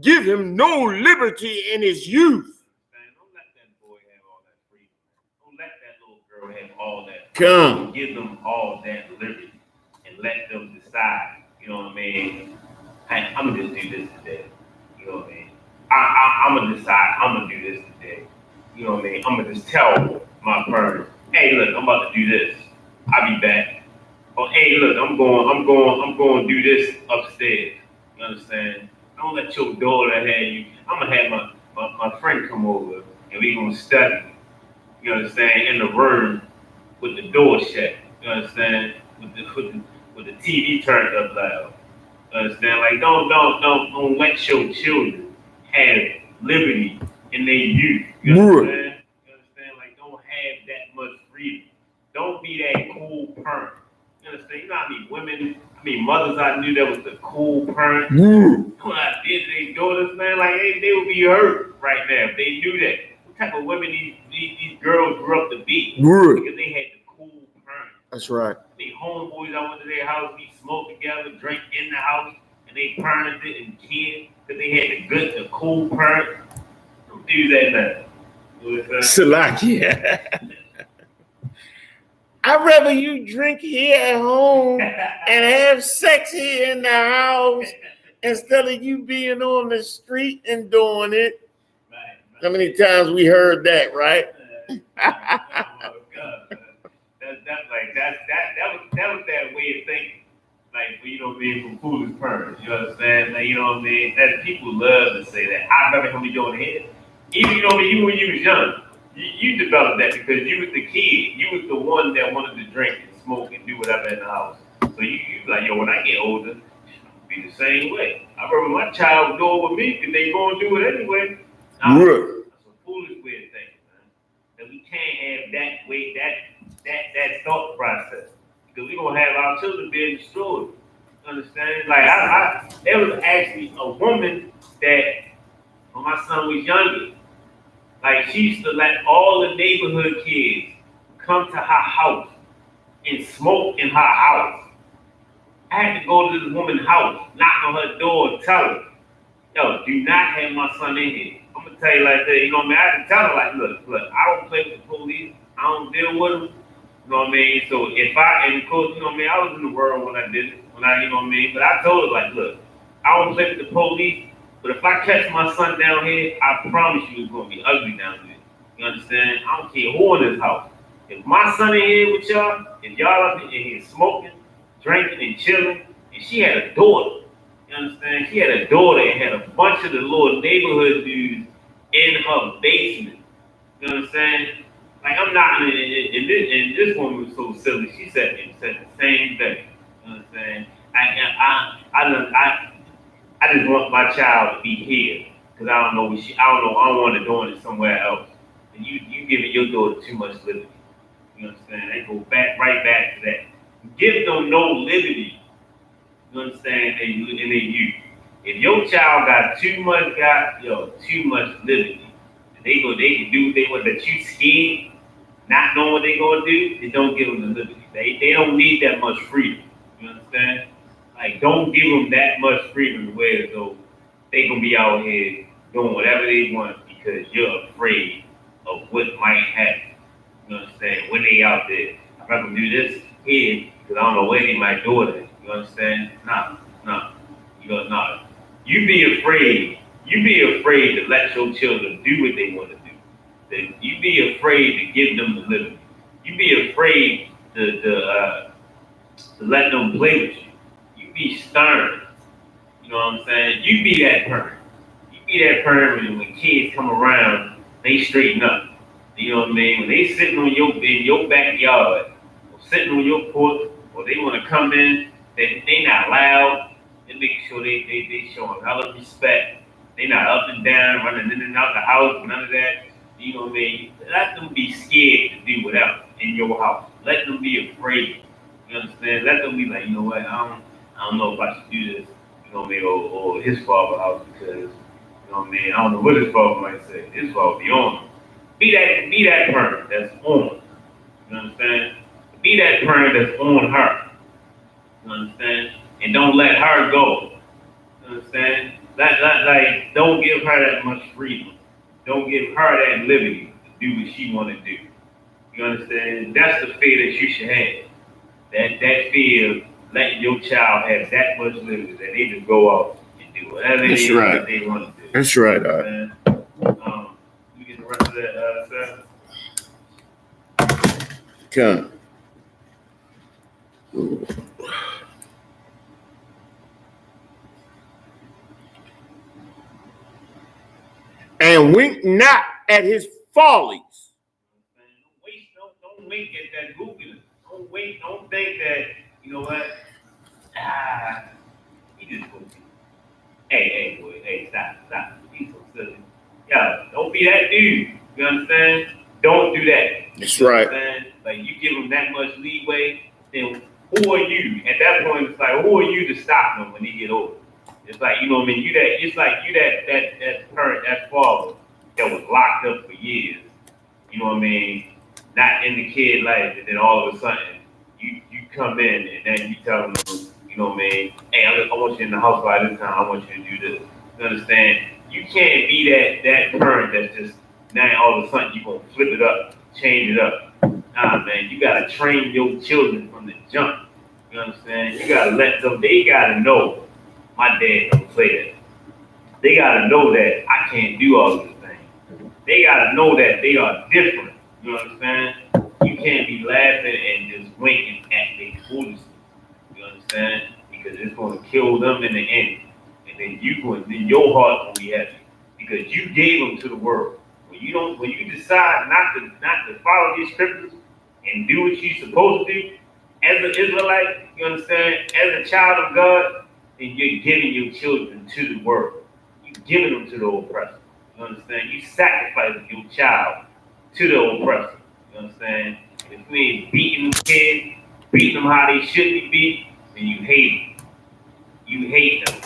Give him no liberty in his youth. Man, don't let that boy have all that freedom. Don't let that little girl have all that freedom. Come. Give them all that liberty and let them decide. You know what I mean? Hey, I'm gonna just do this today. You know what I mean? I'm gonna decide I'm gonna do this today. You know what I mean? I'm gonna just tell my parents, hey, look, I'm about to do this. I'll be back. Or hey, look, I'm going to do this upstairs. You understand? Don't let your daughter have you. I'm gonna have my friend come over and we gonna study. You understand? In the room with the door shut. You understand? With the TV turned up loud. You understand? Like don't let your children have liberty in their youth. You understand? You understand? Like don't have that much freedom. Don't be that cool parent. You understand? You know how many women, mothers I knew that was the cool parent. What I did to their daughters, man, like they would be hurt right now if they knew that. What type of women these girls grew up to be? Because they had the cool parent. That's right. The homeboys, I went to their house, we smoked together, drank in the house, and they parents didn't care because they had the cool parent. Don't do that now. Salakia. I'd rather you drink here at home and have sex here in the house instead of you being on the street and doing it. Right. How many times we heard that, right? Oh my God. That was that way of thinking. Like, you know what I mean, from foolish parents. You understand? Like, you know what I mean? That people love to say that. I remember him doing it. Even, you know, even when you was young. You developed that because you was the kid. You was the one that wanted to drink and smoke and do whatever in the house. So you like, yo, when I get older, I'll be the same way. I remember my child would go with me because they going to do it anyway. That's a foolish way of thinking, man. That we can't have that way, that thought process. Because we're going to have our children being destroyed. Understand? Like, there was actually a woman that, when my son was younger, like, she used to let all the neighborhood kids come to her house and smoke in her house. I had to go to this woman's house, knock on her door, and tell her, yo, do not have my son in here. I'm going to tell you like that, you know what I mean? I had to tell her, like, look, I don't play with the police. I don't deal with them. You know what I mean? So and of course, you know what I mean? I was in the world when I did it, you know what I mean? But I told her, like, look, I don't play with the police. But if I catch my son down here, I promise you it's going to be ugly down here. You understand? I don't care who in this house. If my son in here with y'all, if y'all up in here smoking, drinking, and chilling, and she had a daughter, you understand? She had a daughter and had a bunch of the little neighborhood dudes in her basement. You understand? Like, I'm not, and this woman was so silly. She said the same thing. You understand? I just want my child to be here because I don't know I don't want her doing it somewhere else. And you giving your daughter too much liberty. You understand? They go right back to that. Give them no liberty. You understand? In their youth. If your child got too much liberty, and they can do what they want, that you scared, not knowing what they gonna do, then don't give them the liberty. They don't need that much freedom. You understand? Like, don't give them that much freedom to where so they gonna be out here doing whatever they want because you're afraid of what might happen. You understand? When they out there, I'm not gonna do this here because I don't know where they might do it. You understand? No. You be afraid. You be afraid to let your children do what they want to do. You be afraid to give them the liberty. You be afraid to let them play with you. Be stern. You know what I'm saying? You be that parent. You be that parent when kids come around, they straighten up. You know what I mean? When they sitting in your backyard, or sitting on your porch, or they want to come in, they not loud. They make sure they showing hella respect. They not up and down, running in and out the house, none of that. You know what I mean? Let them be scared to do whatever in your house. Let them be afraid. You understand? Let them be like, you know what? I don't know if I should do this, you know what I mean, or his father's house because, you know what I mean, I don't know what his father might say. His father be on him. Be that parent that's on. You understand? Be that parent that's on her. You understand? And don't let her go Understand? Like, don't give her that much freedom. Don't give her that liberty to do what she want to do. You understand? That's the fear that you should have. That fear of letting your child have that much liberty that they just go off and do whatever it is that they want to do. That's right. You get the rest of that, sir? Come. And wink not at his follies. Don't wink at that goofiness. Don't think that, you know what? He just goofy. Hey, boy, stop. He's so silly. Yeah, don't be that dude. You understand? Don't do that. That's right. Understand? Like, you give him that much leeway, then who are you? At that point, it's like, who are you to stop him when he get older? It's like, you know what I mean? It's like you that parent, that father that was locked up for years. You know what I mean? Not in the kid life, and then all of a sudden you come in and then you tell them, you know what I mean? Hey, I want you in the house by this time. I want you to do this. You understand? You can't be that parent that's just now all of a sudden you gonna flip it up, change it up. Nah, man, you gotta train your children from the jump. You understand? You gotta let them. They gotta know. My dad don't play that. They gotta know that I can't do all these things. They gotta know that they are different. You understand? You can't be laughing and just winking at their foolishness. You understand? Because it's gonna kill them in the end. And then your heart gonna be heavy. Because you gave them to the world. When you decide not to follow these scriptures and do what you're supposed to do, as an Israelite, you understand, as a child of God, then you're giving your children to the world. You're giving them to the oppressor. You understand? You sacrifice your child to the oppressor. You understand? If you ain't beating them kids, beating them how they should be beat, then you hate them. You hate them.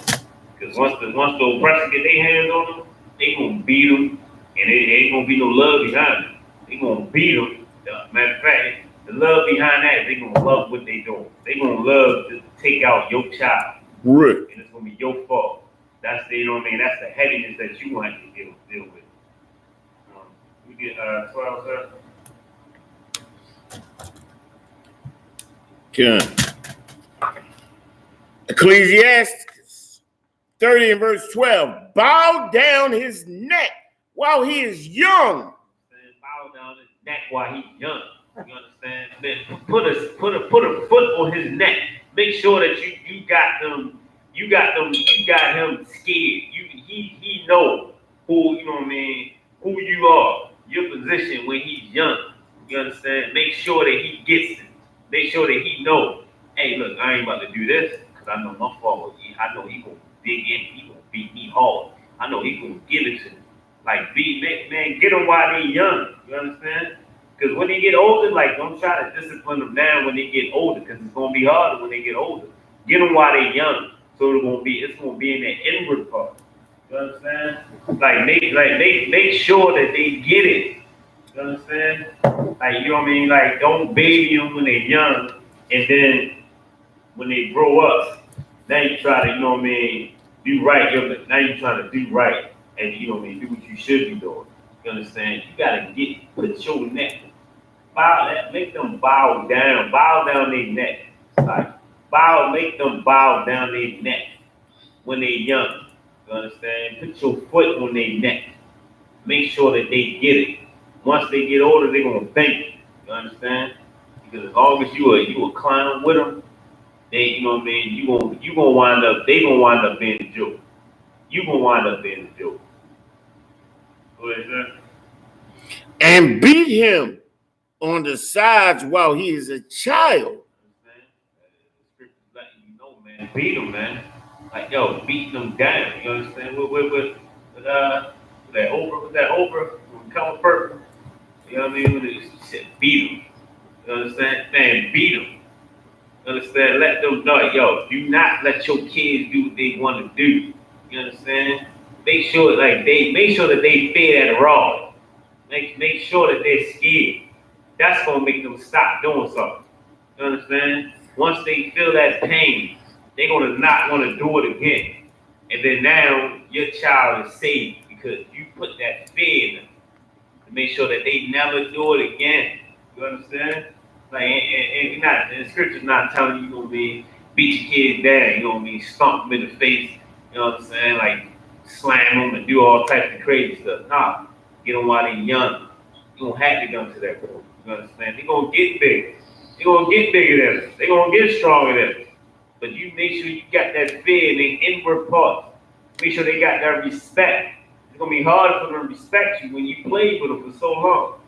Because once the oppressor get their hands on them, they gonna beat them, and it ain't gonna be no love behind them. They gonna beat them. Matter of fact, the love behind that, they gonna love what they doing. They gonna love to take out your child. Right. And it's gonna be your fault. That's the, you know what I mean? That's the heaviness that you want to deal with. We get 12, sir. Good. Ecclesiastes 30 and verse 12. Bow down his neck while he is young. Bow down his neck while he's young. You understand? Then put a foot on his neck. Make sure that you got him scared. He know who, you know what I mean, who you are, your position when he's young. You understand? Make sure that he gets it. Make sure that he knows, hey, look, I ain't about to do this because I know my father. I know he gonna dig in. He gonna beat me hard. I know he gonna give it to me. Like, man, get them while they young. You understand? Because when they get older, like, don't try to discipline them now when they get older, because it's gonna be harder when they get older. Get them while they're young, so it's gonna be in their inward part. You understand? Like, make sure that they get it. You understand? Like, you know what I mean? Like, don't baby them when they're young, and then when they grow up, now you try to, you know what I mean, do right. Now you trying to do right, and you know what I mean, do what you should be doing. You understand? You gotta put your neck, make them bow down their neck. Like, make them bow down their neck when they're young. You understand? Put your foot on their neck. Make sure that they get it. Once they get older, they're gonna think it. You understand? Because as long as you a clown with them, they, you know what I mean, they gonna wind up being the joke. You gonna wind up being the joke. Go ahead, sir. And beat him on the sides while he is a child. The scripture's letting you know, man. Beat him, man. Like, yo, beating them down. You understand? With that Oprah, Color Purple. You know what I mean? It said beat him. You understand? Man, beat him. You understand? Let them know, yo, do not let your kids do what they want to do. You understand? Make sure that they fear that raw. Make sure that they're scared. That's gonna make them stop doing something. You understand? Once they feel that pain, they're gonna not want to do it again. And then now your child is safe because you put that fear in them to make sure that they never do it again. You understand? Like, and not, and the scripture's not telling you, you know what I mean, beat your kids down, you know what I mean, stomp them in the face, you know what I'm saying, like slam them and do all types of crazy stuff. Nah, get them while they're young. You don't have to come to that point. You understand? They're gonna get big. They're gonna get bigger than us. They're gonna get stronger than us. But you make sure you got that fear in their inward parts. Make sure they got that respect. It's gonna be hard for them to respect you when you played with them for so long.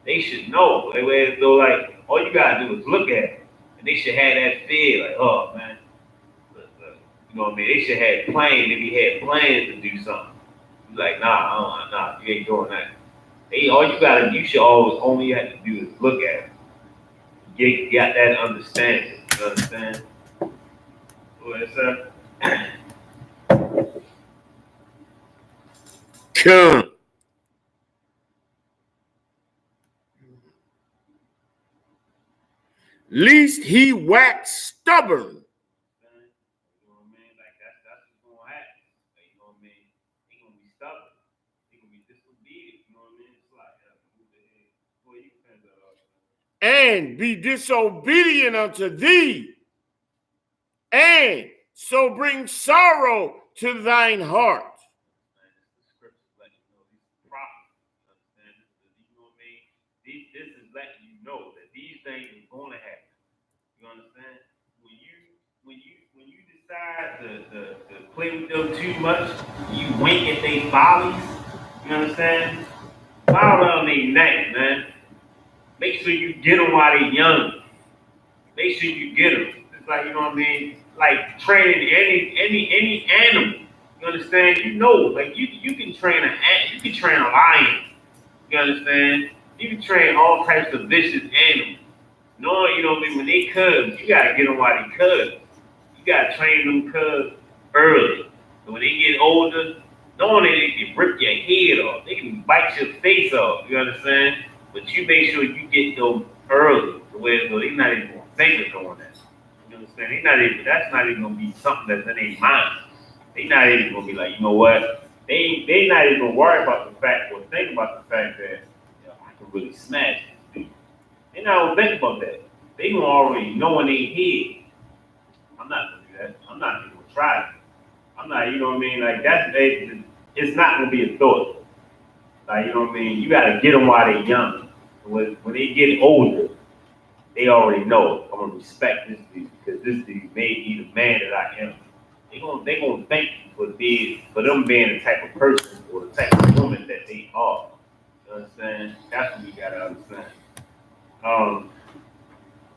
They should know. Though, like, all you gotta do is look at it. And they should have that fear, like, oh man. Look. You know what I mean? They should have plans if he had plans to do something. You're like, nah, you ain't doing that. You should always only have to do is look at it. You got that understanding. You understand? What is that? Come. Least he waxed stubborn. You know what I mean? Like that's what's gonna happen. Like, you know what I mean? He gonna be stubborn. He gonna be disobedient. You know what I mean? It's like, boy, you can and be disobedient unto thee, and so bring sorrow to thine heart. This is letting you know that these things are going to happen. You understand? When you decide to play with them too much, you wink at their follies. You understand? Fire around their neck, man. Make sure you get them while they're young. Make sure you get them. It's like, you know what I mean? Like training any animal. You understand? You know, like you can train a lion. You understand? You can train all types of vicious animals. Knowing, you know what I mean, when they cubs, you gotta get them while they cubs. You gotta train them cubs early. So when they get older, knowing that they can rip your head off, they can bite your face off. You understand? But you make sure you get them early, the way so they're not even gonna think of doing that. You understand? That's not even gonna be something that's in their mind. They not even gonna be like, you know what? They not even gonna worry about the fact or think about the fact that I can really smash this dude. They not gonna think about that. They gonna already know in their head. I'm not gonna do that. I'm not even gonna try it. I'm not, you know what I mean? Like it's not gonna be a thought. Like, you know what I mean? You gotta get them while they're young. When they get older, they already know I'm gonna respect this dude because this dude made me the man that I am. They gonna thank you for them being the type of person or the type of woman that they are. You understand? That's what we gotta understand.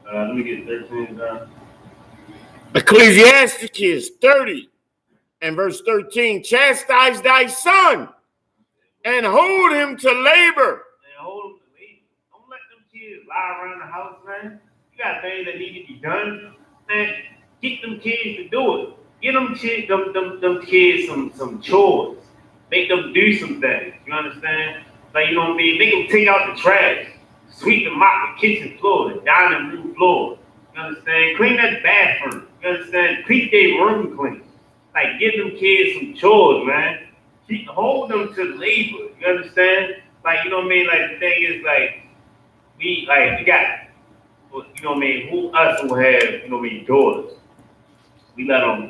Let me get 13 done. Ecclesiastes 30 and verse 13. Chastise thy son and hold him to labor. And hold them to labor. Don't let them kids lie around the house, man. You got things that need to be done, man. Get them kids to do it. Get them kids some chores. Make them do some things. You understand? Like, you know what I mean? Make them take out the trash. Sweep and mop the kitchen floor, the dining room floor. You understand? Clean that bathroom. You understand? Keep their room clean. Like, give them kids some chores, man. Hold them to labor. You understand? Like, you know what I mean? Like, the thing is, like, we got, you know what I mean? Who have, you know what I mean, daughters. We let them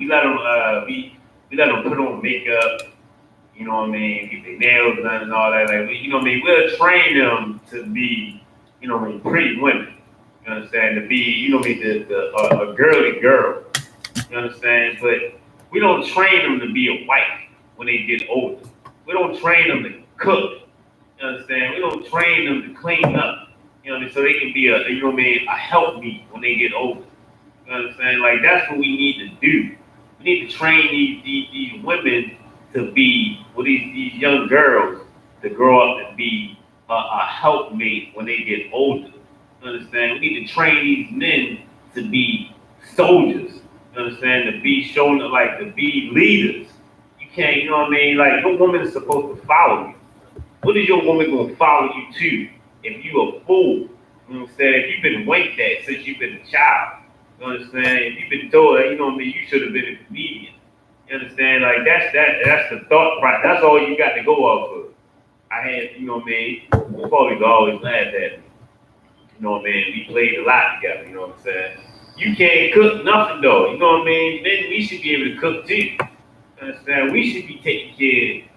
put on makeup. You know what I mean? Get their nails done and all that. Like, you know what I mean? We'll train them to be, you know what I mean, pretty women. You understand? To be, you know what I mean, a girly girl. You understand? But we don't train them to be a wife when they get older. We don't train them to cook. You understand? We don't train them to clean up. You know what I mean? So they can be you know what I mean, a helpmeet when they get older. You understand? Like, that's what we need to do. We need to train these women to be, well, these young girls to grow up and be a helpmate when they get older. You understand? We need to train these men to be soldiers. You understand? To be shown, like, to be leaders. You can't, you know what I mean? Like, your woman is supposed to follow you. What is your woman going to follow you to if you a fool? You know what I'm saying? If you've been winked at since you've been a child. You understand? If you've been told that, you know what I mean, you should have been a comedian. You You understand? Like that's the thought process. That's all you got to go off of. I had, you know what I mean? My father always laughed at me. You know what I mean? We played a lot together, you know what I'm saying? You can't cook nothing though, you know what I mean? Then we should be able to cook too. You understand? We should be taking care,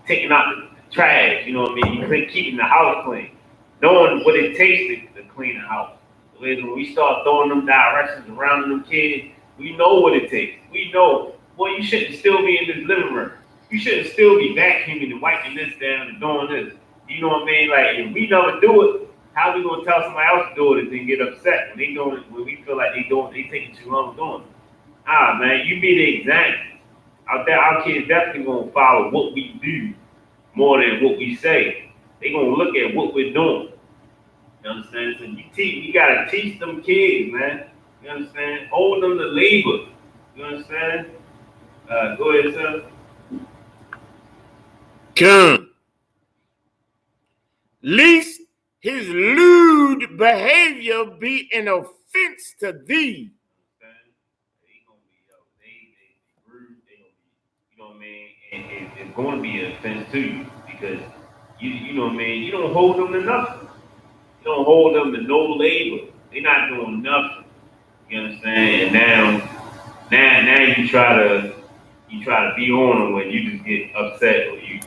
taking out the trash, you know what I mean? Keeping the house clean. Knowing what it takes to clean the house. When we start throwing them directions around them kids, we know what it takes. We know, boy, you shouldn't still be in this living room. You shouldn't still be vacuuming and wiping this down and doing this. You know what I mean? Like, if we never do it, how we gonna tell somebody else to do it and then get upset when they doing it, when we feel like they taking too long doing it? Ah, man, you be the example. Out there, our kids definitely gonna follow what we do more than what we say. They gonna look at what we're doing. You understand? So you gotta teach them kids, man. You understand? Hold them to labor. You understand? Go ahead, sir. Come. Least his lewd behavior be an offense to thee. They gonna be rude. They gonna be, you know what I mean? And it's gonna be an offense to you because you know what I mean. You don't hold them to nothing. You don't hold them to no labor. They're not doing nothing. You understand? And now you try to be on them when you just get upset or you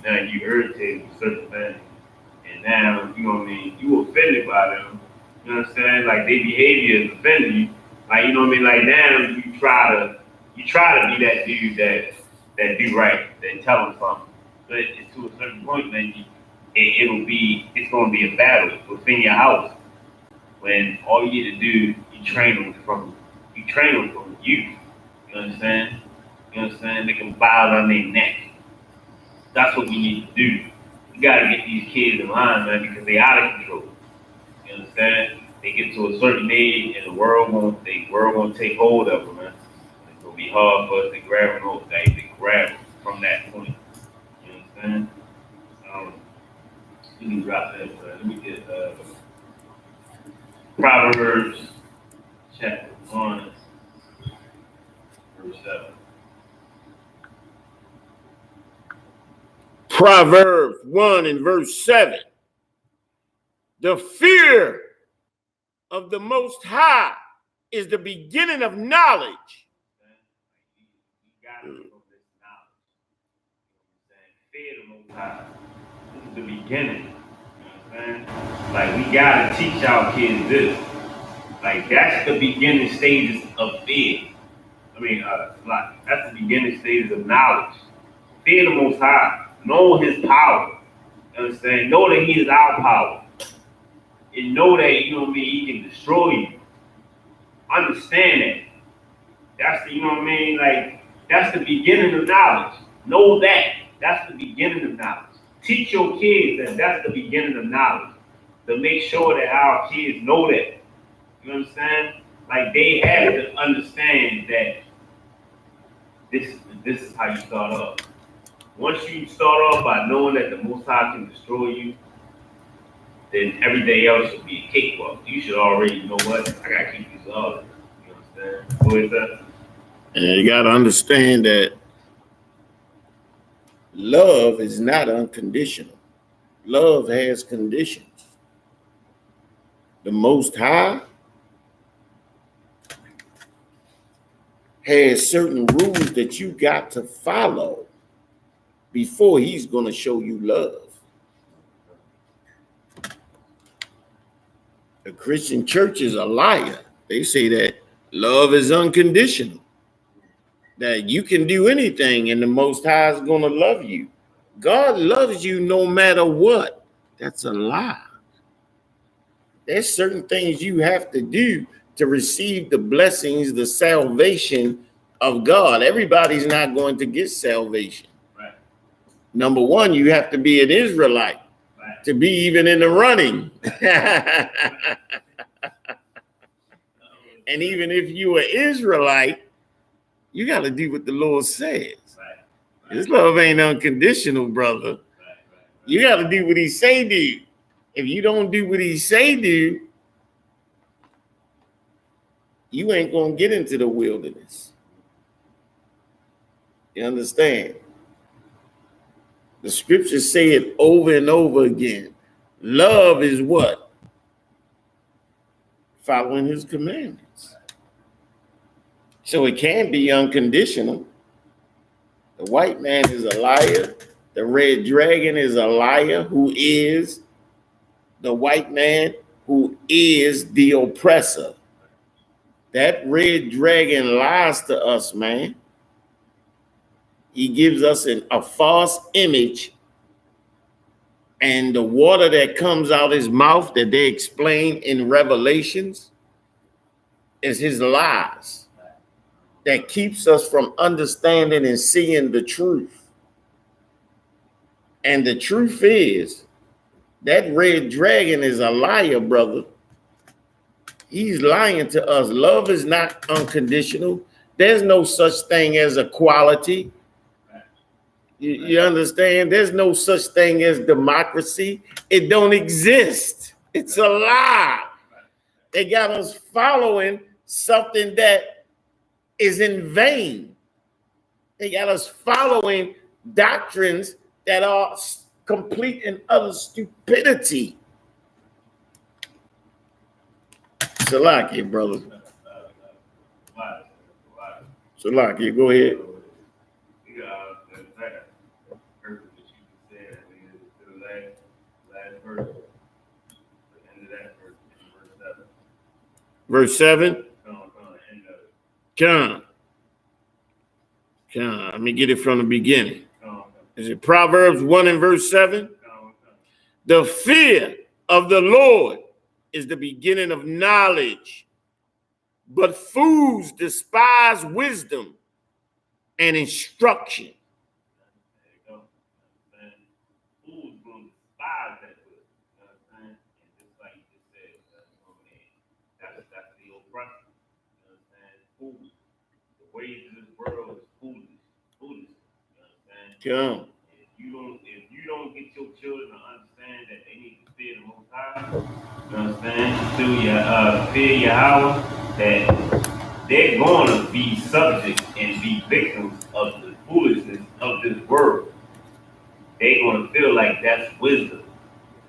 irritated with certain things. And now, you know what I mean, you offended by them. You understand? Like their behavior is offending you. Like, you know what I mean? Like now you try to be that dude that do right, that tell them something. But it's to a certain point, man, it's gonna be a battle within your house. When all you need to do, you train them from youth. You understand? You understand? They can bow down their neck. That's what we need to do. You gotta get these kids in line, man, because they out of control. You understand? They get to a certain age, and the world won't take hold of them, man. It's gonna be hard for us to grab them. They grab from that point. You understand? Let me drop that. Let me get Proverbs chapter 1, verse 7. Proverbs 1 and verse 7. The fear of the Most High is the beginning of knowledge. You got to know this knowledge. Fear the Most High. This is the beginning. You know what I'm saying? Like, we got to teach our kids this. Like, that's the beginning stages of fear. That's the beginning stages of knowledge. Fear the Most High. Know His power. You understand? Know that He is our power. And know that, you know what I mean, He can destroy you. Understand that. That's the, you know what I mean? Like, that's the beginning of knowledge. Know that. That's the beginning of knowledge. Teach your kids that that's the beginning of knowledge. To make sure that our kids know that. You understand? Like, they have to understand that this is how you start off. Once you start off by knowing that the Most High can destroy you, then everything else should be a cakewalk. You should already know what I gotta keep this up. You understand? What is that? And you gotta understand that love is not unconditional. Love has conditions. The Most High has certain rules that you got to follow before He's gonna show you love. The Christian church is a liar. They say that love is unconditional, that you can do anything and the Most High is going to love you. God loves you no matter what. That's a lie. There's certain things you have to do to receive the blessings, the salvation of God. Everybody's not going to get salvation. Right. Number one, you have to be an Israelite. To be even in the running. And even if you are Israelite, you got to do what the Lord says. His love ain't unconditional, brother. You got to do what He say do. If you don't do what He say do, you ain't going to get into the wilderness. You understand? The scriptures say it over and over again. Love is what? Following his commandments. So it can be unconditional. The white man is a liar. The red dragon is a liar who is the white man who is the oppressor. That red dragon lies to us, man. He gives us a false image, and the water that comes out his mouth that they explain in Revelations is his lies that keeps us from understanding and seeing the truth. And the truth is that red dragon is a liar, brother. He's lying to us. Love is not unconditional. There's no such thing as equality. You understand? There's no such thing as democracy. It don't exist. It's a lie. They got us following something that is in vain. They got us following doctrines that are complete and utter stupidity. Salaki, brother. Salaki, go ahead. Verse 7. Come. Let me get it from the beginning. Is it Proverbs 1 and verse 7? The fear of the Lord is the beginning of knowledge, but fools despise wisdom and instruction. Fools will despise that wisdom. You know what I'm saying? And just like you just said, that's the oppression. You know what I'm saying? Fools. The ways of this world is foolish. You know what I'm saying? If you don't get your children to understand that they need to fear the Most High, you know what I'm saying? Fear Yahweh, that they're going to be subject and be victims of the foolishness of this world. They're going to feel like that's wisdom.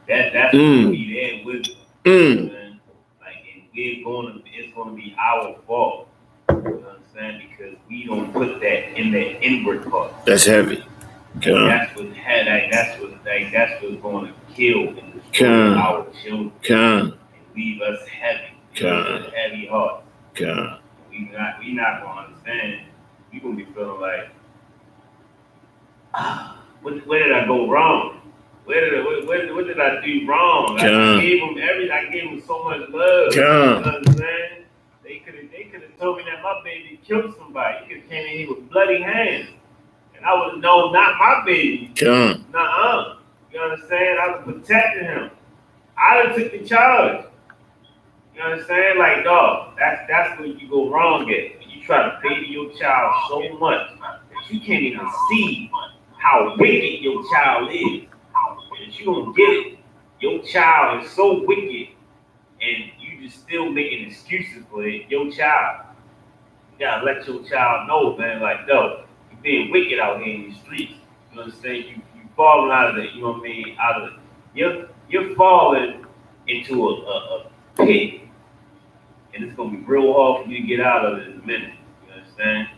That's going to be their wisdom. You know what I'm saying? Like, and it's going to be our fault. You know what I'm saying? Because we don't put that in the inward part. That's heavy. That's what's going to kill and destroy our children and leave us heavy. Heavy hearts. We not going to understand. We going to be feeling like, where did I go wrong? What did I do wrong? I gave him so much love. You know what I'm saying? They could have told me that my baby killed somebody. He could have came in here with bloody hands. And I would have known not my baby. Nuh-uh. You understand? I was protecting him. I done took the charge. You understand? Like, dog, that's where you go wrong at. When you try to baby your child so much that you can't even see how wicked your child is. And you don't get it. Your child is so wicked, and you just still making excuses for it. Your child. You gotta let your child know, man, like, no, you're being wicked out here in the streets. You understand? You falling out of the, you know what I mean, out of the, you're falling into a pit. And it's gonna be real hard for you to get out of it in a minute. You understand?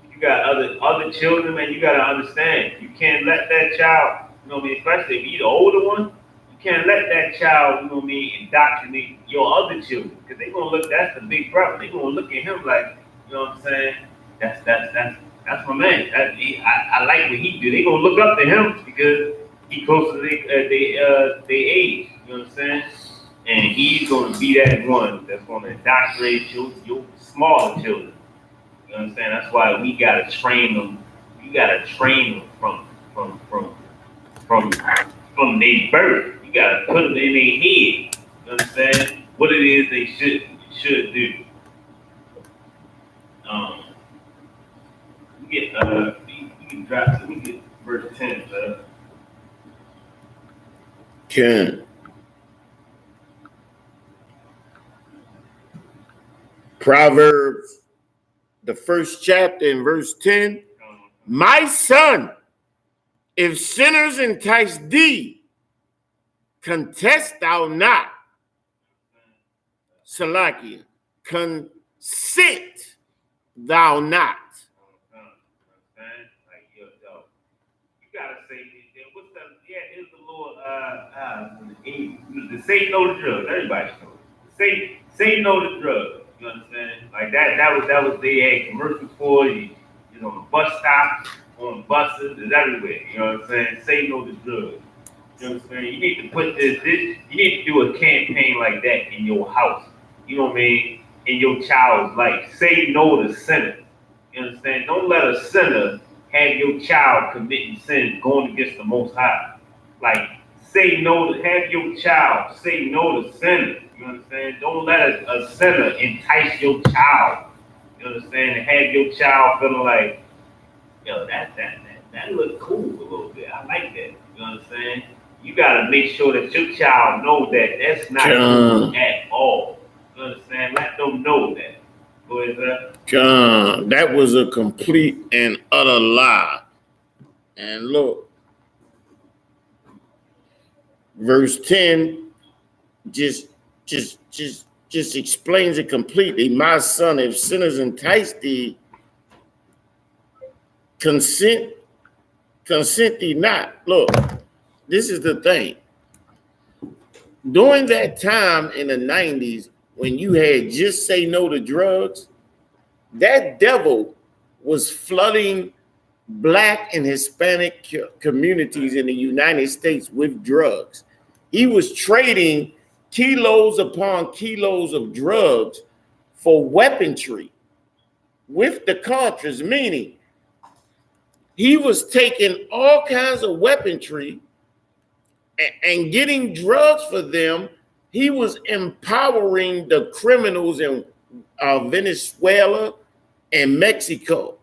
If you got other children, man, you gotta understand. You can't let that child, you know what I mean, especially if you're the older one, you can't let that child, you know what I mean, indoctrinate your other children. Because they're gonna look, that's the big brother. They're gonna look at him like, you know what I'm saying? That's my man. I like what he do. They're gonna look up to him because he close to their age. You know what I'm saying? And he's going to be that one that's going to indoctrinate your smaller children. You know what I'm saying? That's why we got to train them. You got to train them from their birth. You got to put them in their head. You understand? What it is they should do. We can drop. We get verse 10. Proverbs, the first chapter in verse 10. My son, if sinners entice thee, contest thou not. Salakia, consent thou not. Like, yo, you gotta say, what's the, is the Lord, the say no to drugs. Everybody knows. Say no to drugs. You understand? Like that was they had commercials for you know, the bus stops, on buses, it's everywhere. You know what I'm saying? Say no to drugs. You know what I'm saying? You need to put this, you need to do a campaign like that in your house. You know what I mean? In your child's life. Say no to sinners. You understand? Don't let a sinner have your child committing sin, going against the Most High. Like, say no to, have your child say no to sinners. You understand? Don't let a sinner entice your child. You understand? And have your child feeling like, yo, that look cool a little bit. I like that. You understand? You gotta make sure that your child know that that's not cool at all. You understand? Let them know that. Go ahead, sir. John, that was a complete and utter lie. And look, verse 10 just explains it completely. My son, if sinners entice thee, consent thee not. Look, this is the thing. During that time in the 90s, when you had just say no to drugs, that devil was flooding Black and Hispanic communities in the United States with drugs. He was trading kilos upon kilos of drugs for weaponry with the Contras, meaning he was taking all kinds of weaponry and getting drugs for them. He was empowering the criminals in Venezuela and Mexico.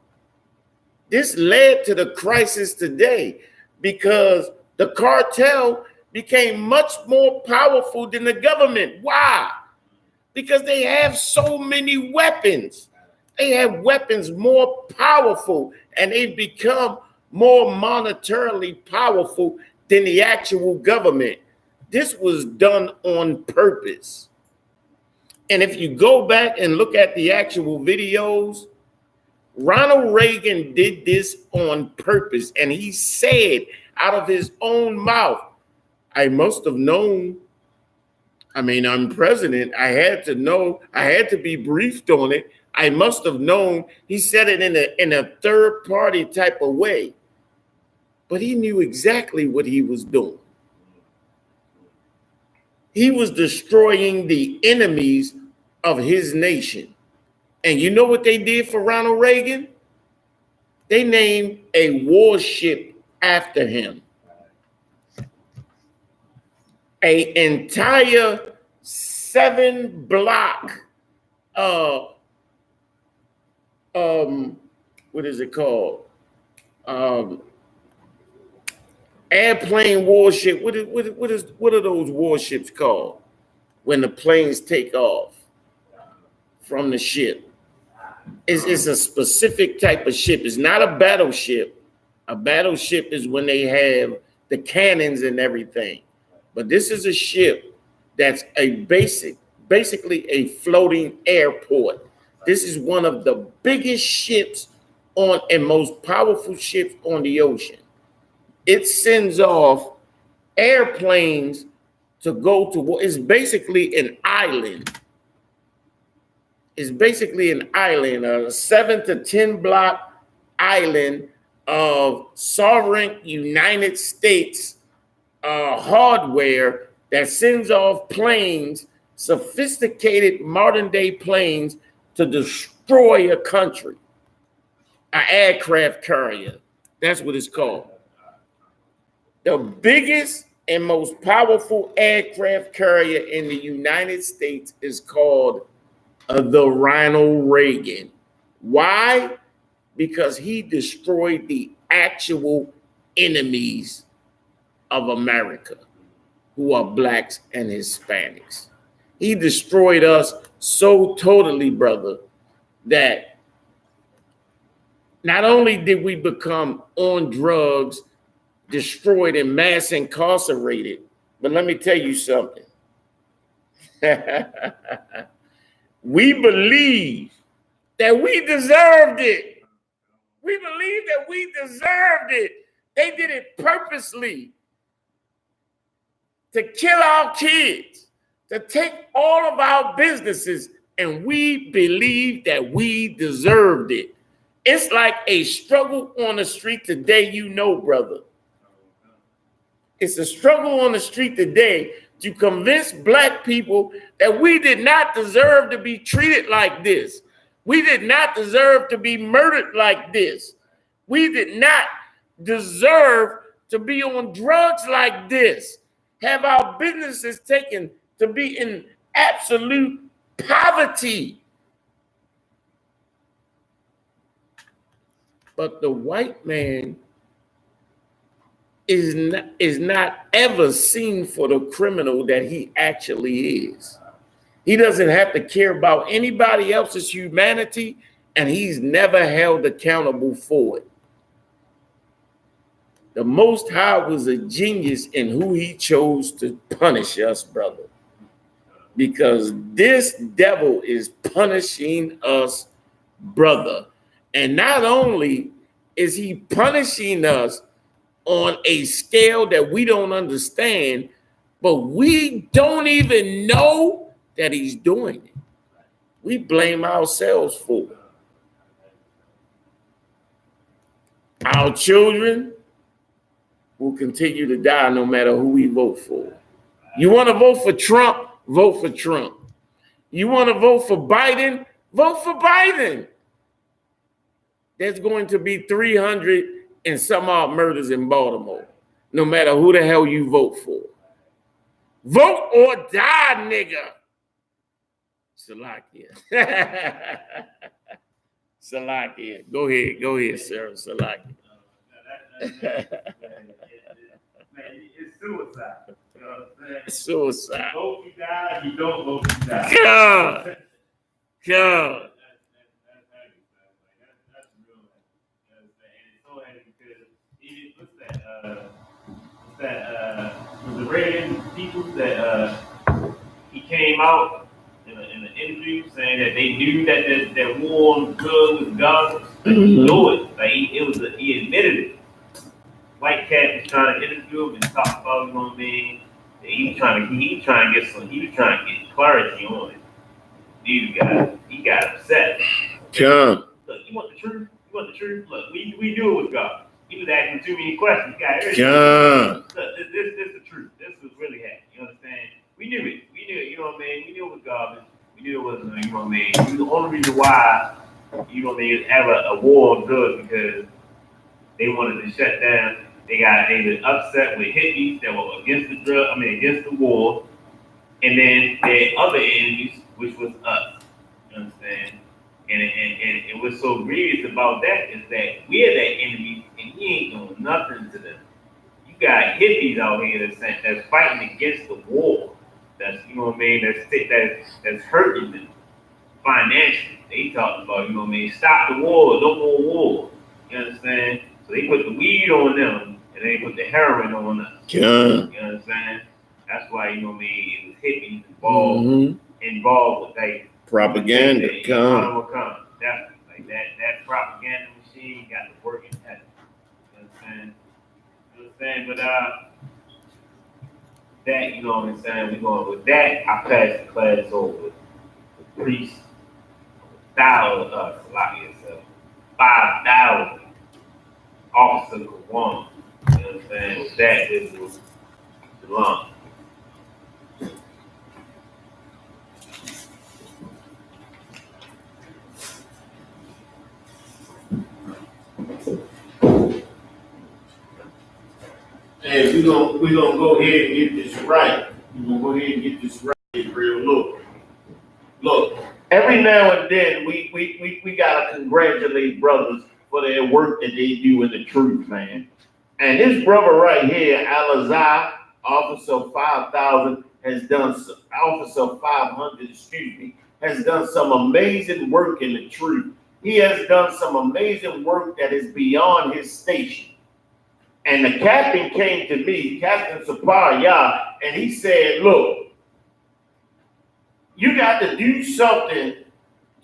This led to the crisis today because the cartel became much more powerful than the government. Why? Because they have so many weapons. They have weapons more powerful, and they've become more monetarily powerful than the actual government. This was done on purpose. And if you go back and look at the actual videos, Ronald Reagan did this on purpose. And he said out of his own mouth, I must have known. I mean, I'm president. I had to know. I had to be briefed on it. I must have known. He said it in a third party type of way. But he knew exactly what he was doing. He was destroying the enemies of his nation. And you know what they did for Ronald Reagan? They named a warship after him. An entire 7-block, what is it called? Airplane warship. What are those warships called when the planes take off from the ship? It's a specific type of ship. It's not a battleship. A battleship is when they have the cannons and everything. But this is a ship that's basically a floating airport. This is one of the biggest ships on and most powerful ships on the ocean. It sends off airplanes to go to war. It's basically an island. It's basically an island, a 7 to 10 block island of sovereign United States hardware that sends off planes, sophisticated modern day planes to destroy a country. An aircraft carrier. That's what it's called. The biggest and most powerful aircraft carrier in the United States is called the Ronald Reagan. Why? Because he destroyed the actual enemies of America, who are Blacks and Hispanics. He destroyed us so totally, brother, that not only did we become on drugs, destroyed, and mass incarcerated, but let me tell you something. We believe that we deserved it. We believe that we deserved it. They did it purposely to kill our kids, to take all of our businesses, and we believe that we deserved it. It's like a struggle on the street today, brother. It's a struggle on the street today to convince Black people that we did not deserve to be treated like this. We did not deserve to be murdered like this. We did not deserve to be on drugs like this, have our businesses taken, to be in absolute poverty. But the white man is not ever seen for the criminal that he actually is. He doesn't have to care about anybody else's humanity, and he's never held accountable for it. The Most High was a genius in who he chose to punish us, brother. Because this devil is punishing us, brother. And not only is he punishing us on a scale that we don't understand, but we don't even know that he's doing it. We blame ourselves for it. Our children will continue to die no matter who we vote for. You want to vote for Trump? Vote for Trump. You want to vote for Biden? Vote for Biden. There's going to be 300 and some odd murders in Baltimore, no matter who the hell you vote for. Vote or die, nigga. Salakia. Salakia. Go ahead, Sarah. Salakia. It's suicide. You know what I'm saying? Suicide. You vote, you die. You don't vote, you die. God. That's real. And it's so heavy because even what's that? Was the Reagan people that he came out in an interview saying that they knew that war on drugs was God. Like, he knew it. Like he admitted it. White cat was trying to interview him and talk about, he was trying to get clarity on it. Dude he got upset. Come. Look, you want the truth? Look, we knew it was God. He was asking too many questions. Look, this is the truth. This was really happening. You understand? We knew it. You know what I mean? We knew it was garbage. We knew it wasn't, you know what I mean? It was the only reason why, you know what I mean, have a war on drugs because they wanted to shut down. They were upset with hippies that were against the war, and then their other enemies, which was us. You understand? And what's so grievous about that is that we're their enemies, and he ain't doing nothing to them. You got hippies out here that's fighting against the war. That's, you know what I mean, that's hurting them financially. They talking about, you know what I mean, stop the war, no more war. You understand? So they put the weed on them, and they put the heroin on us. Yeah. You understand? That's why, you know what I mean, it was hippies involved with that propaganda. Definitely. Like that propaganda machine got to work in heaven. You understand? But that, you know what I'm saying? We're going with that. I passed the class over. The priest, 5,000 officer could want. You know what I'm saying? With that, this was the lump. Hey, we're gonna go ahead and get this right. Real. Look. Every now and then we gotta congratulate brothers for their work that they do in the truth, man. And this brother right here, Alazai, Officer 5,000, Officer 500, has done some amazing work in the truth. he has done some amazing work that is beyond his station. And the captain came to me, Captain Sapaya, and he said, look, you got to do something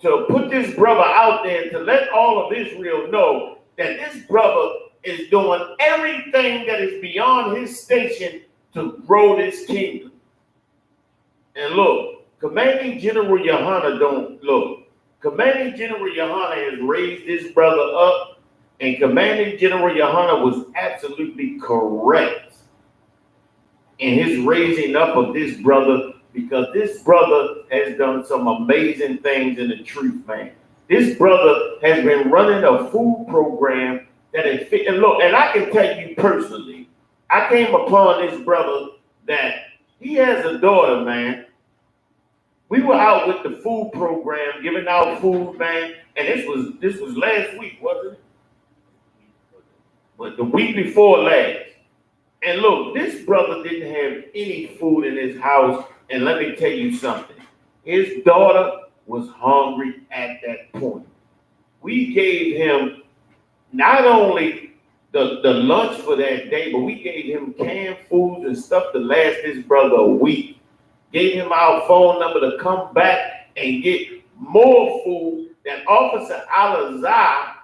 to put this brother out there, to let all of Israel know that this brother is doing everything that is beyond his station to grow this kingdom. And look, Commanding General Yohana Commanding General Yohana has raised this brother up, and Commanding General Yohana was absolutely correct in his raising up of this brother, because this brother has done some amazing things in the truth, man. This brother has been running a food program that is fit. And look, and I can tell you personally, I came upon this brother that he has a daughter, man. We were out with the food program, giving out food, man, and this was last week, wasn't it? But the week before last. And look, this brother didn't have any food in his house, and let me tell you something. His daughter was hungry at that point. We gave him not only the lunch for that day, but we gave him canned foods and stuff to last this brother a week. Gave him our phone number to come back and get more food. That Officer Al-Azhar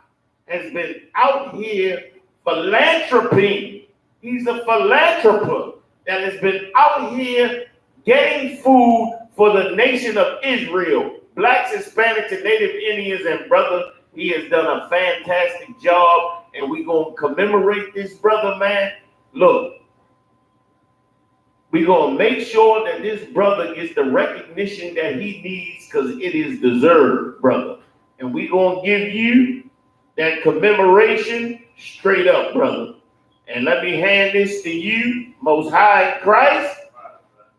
has been out here philanthroping. He's a philanthropist that has been out here getting food for the nation of Israel. Blacks, Hispanics, and Native Indians, and brother, he has done a fantastic job, and we're going to commemorate this brother, man. Look, we're going to make sure that this brother gets the recognition that he needs, because it is deserved, brother. And we're going to give you that commemoration straight up, brother. And let me hand this to you, Most High in Christ.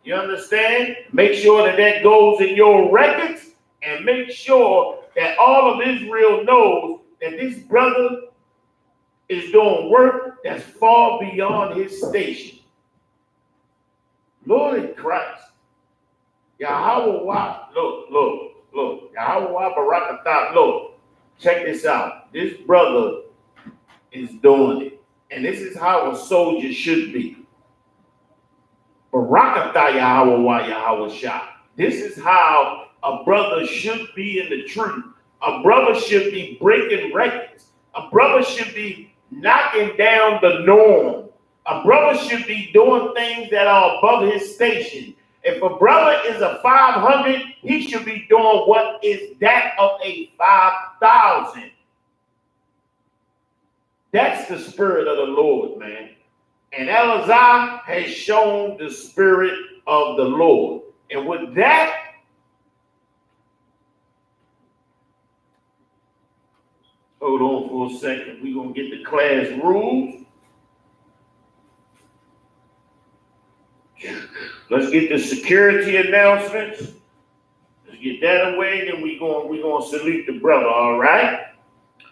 You understand? Make sure that that goes in your records, and make sure that all of Israel knows that this brother is doing work that's far beyond his station. Lord in Christ. Yahweh, look. Yahweh Barakatah, look. Check this out. This brother is doing it. And this is how a soldier should be. Barakatah Yahweh Shah. This is how a brother should be in the truth. A brother should be breaking records. A brother should be knocking down the norm. A brother should be doing things that are above his station. If a brother is a 500, he should be doing what is that of a 5,000. That's the spirit of the Lord, man. And Elazar has shown the spirit of the Lord. And with that, hold on for a second. We're going to get the class rules. Let's get the security announcements. Let's get that away. Then we're going to salute the brother, all right?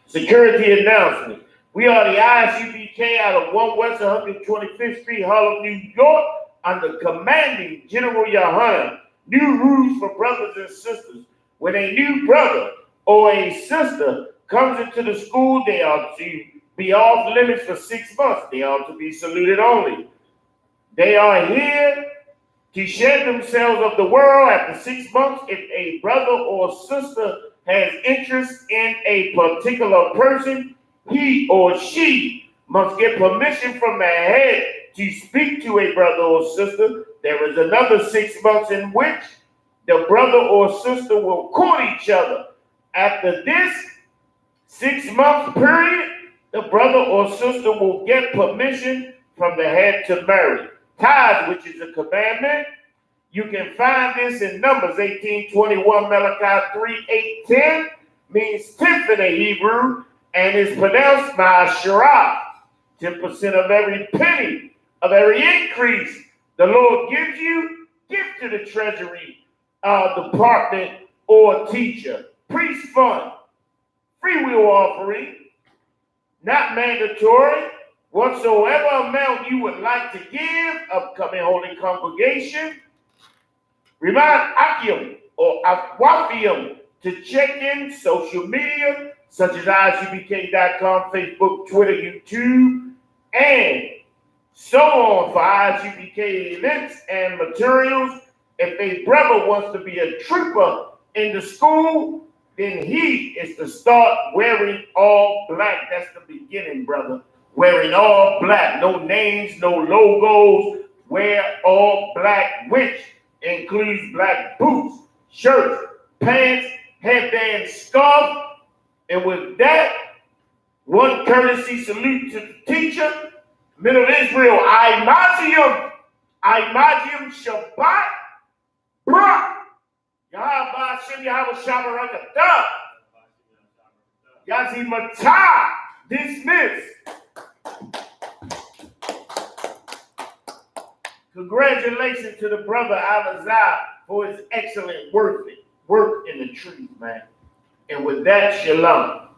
Security announcements. We are the Isupkbmore out of 1 West 125th Street, Harlem, New York, under Commanding General Yohana. New rules for brothers and sisters. When a new brother or a sister comes into the school, they are to be off limits for 6 months. They are to be saluted only. They are here to shed themselves of the world after 6 months. If a brother or sister has interest in a particular person, he or she must get permission from the head to speak to a brother or sister. There is another 6 months in which the brother or sister will court each other. After this 6 month period, the brother or sister will get permission from the head to marry. Tithe, which is a commandment. You can find this in Numbers 18:21, Malachi 3:8-10, means tenth in the Hebrew, and is pronounced Ma'asherah. 10% of every penny, of every increase the Lord gives you, give to the treasury department or teacher. Priest fund, free will offering, not mandatory. Whatsoever amount you would like to give, upcoming holy congregation, remind Akim or Akwafium to check in social media such as isupk.com, Facebook, Twitter, YouTube, and so on for ISUPK events and materials. If a brother wants to be a trooper in the school, then he is to start wearing all black. That's the beginning, brother. Wearing all black. No names, no logos. Wear all black, which includes black boots, shirts, pants, headband, scarf. And with that, one courtesy salute to the teacher, men of Israel, Imagium Shabbat, Bra, Yahaba Shem Yahaba Shabarakata, Yazi Mata, dismiss. Congratulations to the brother Al-Azhar for his excellent work in the truth, man. And with that, shalom.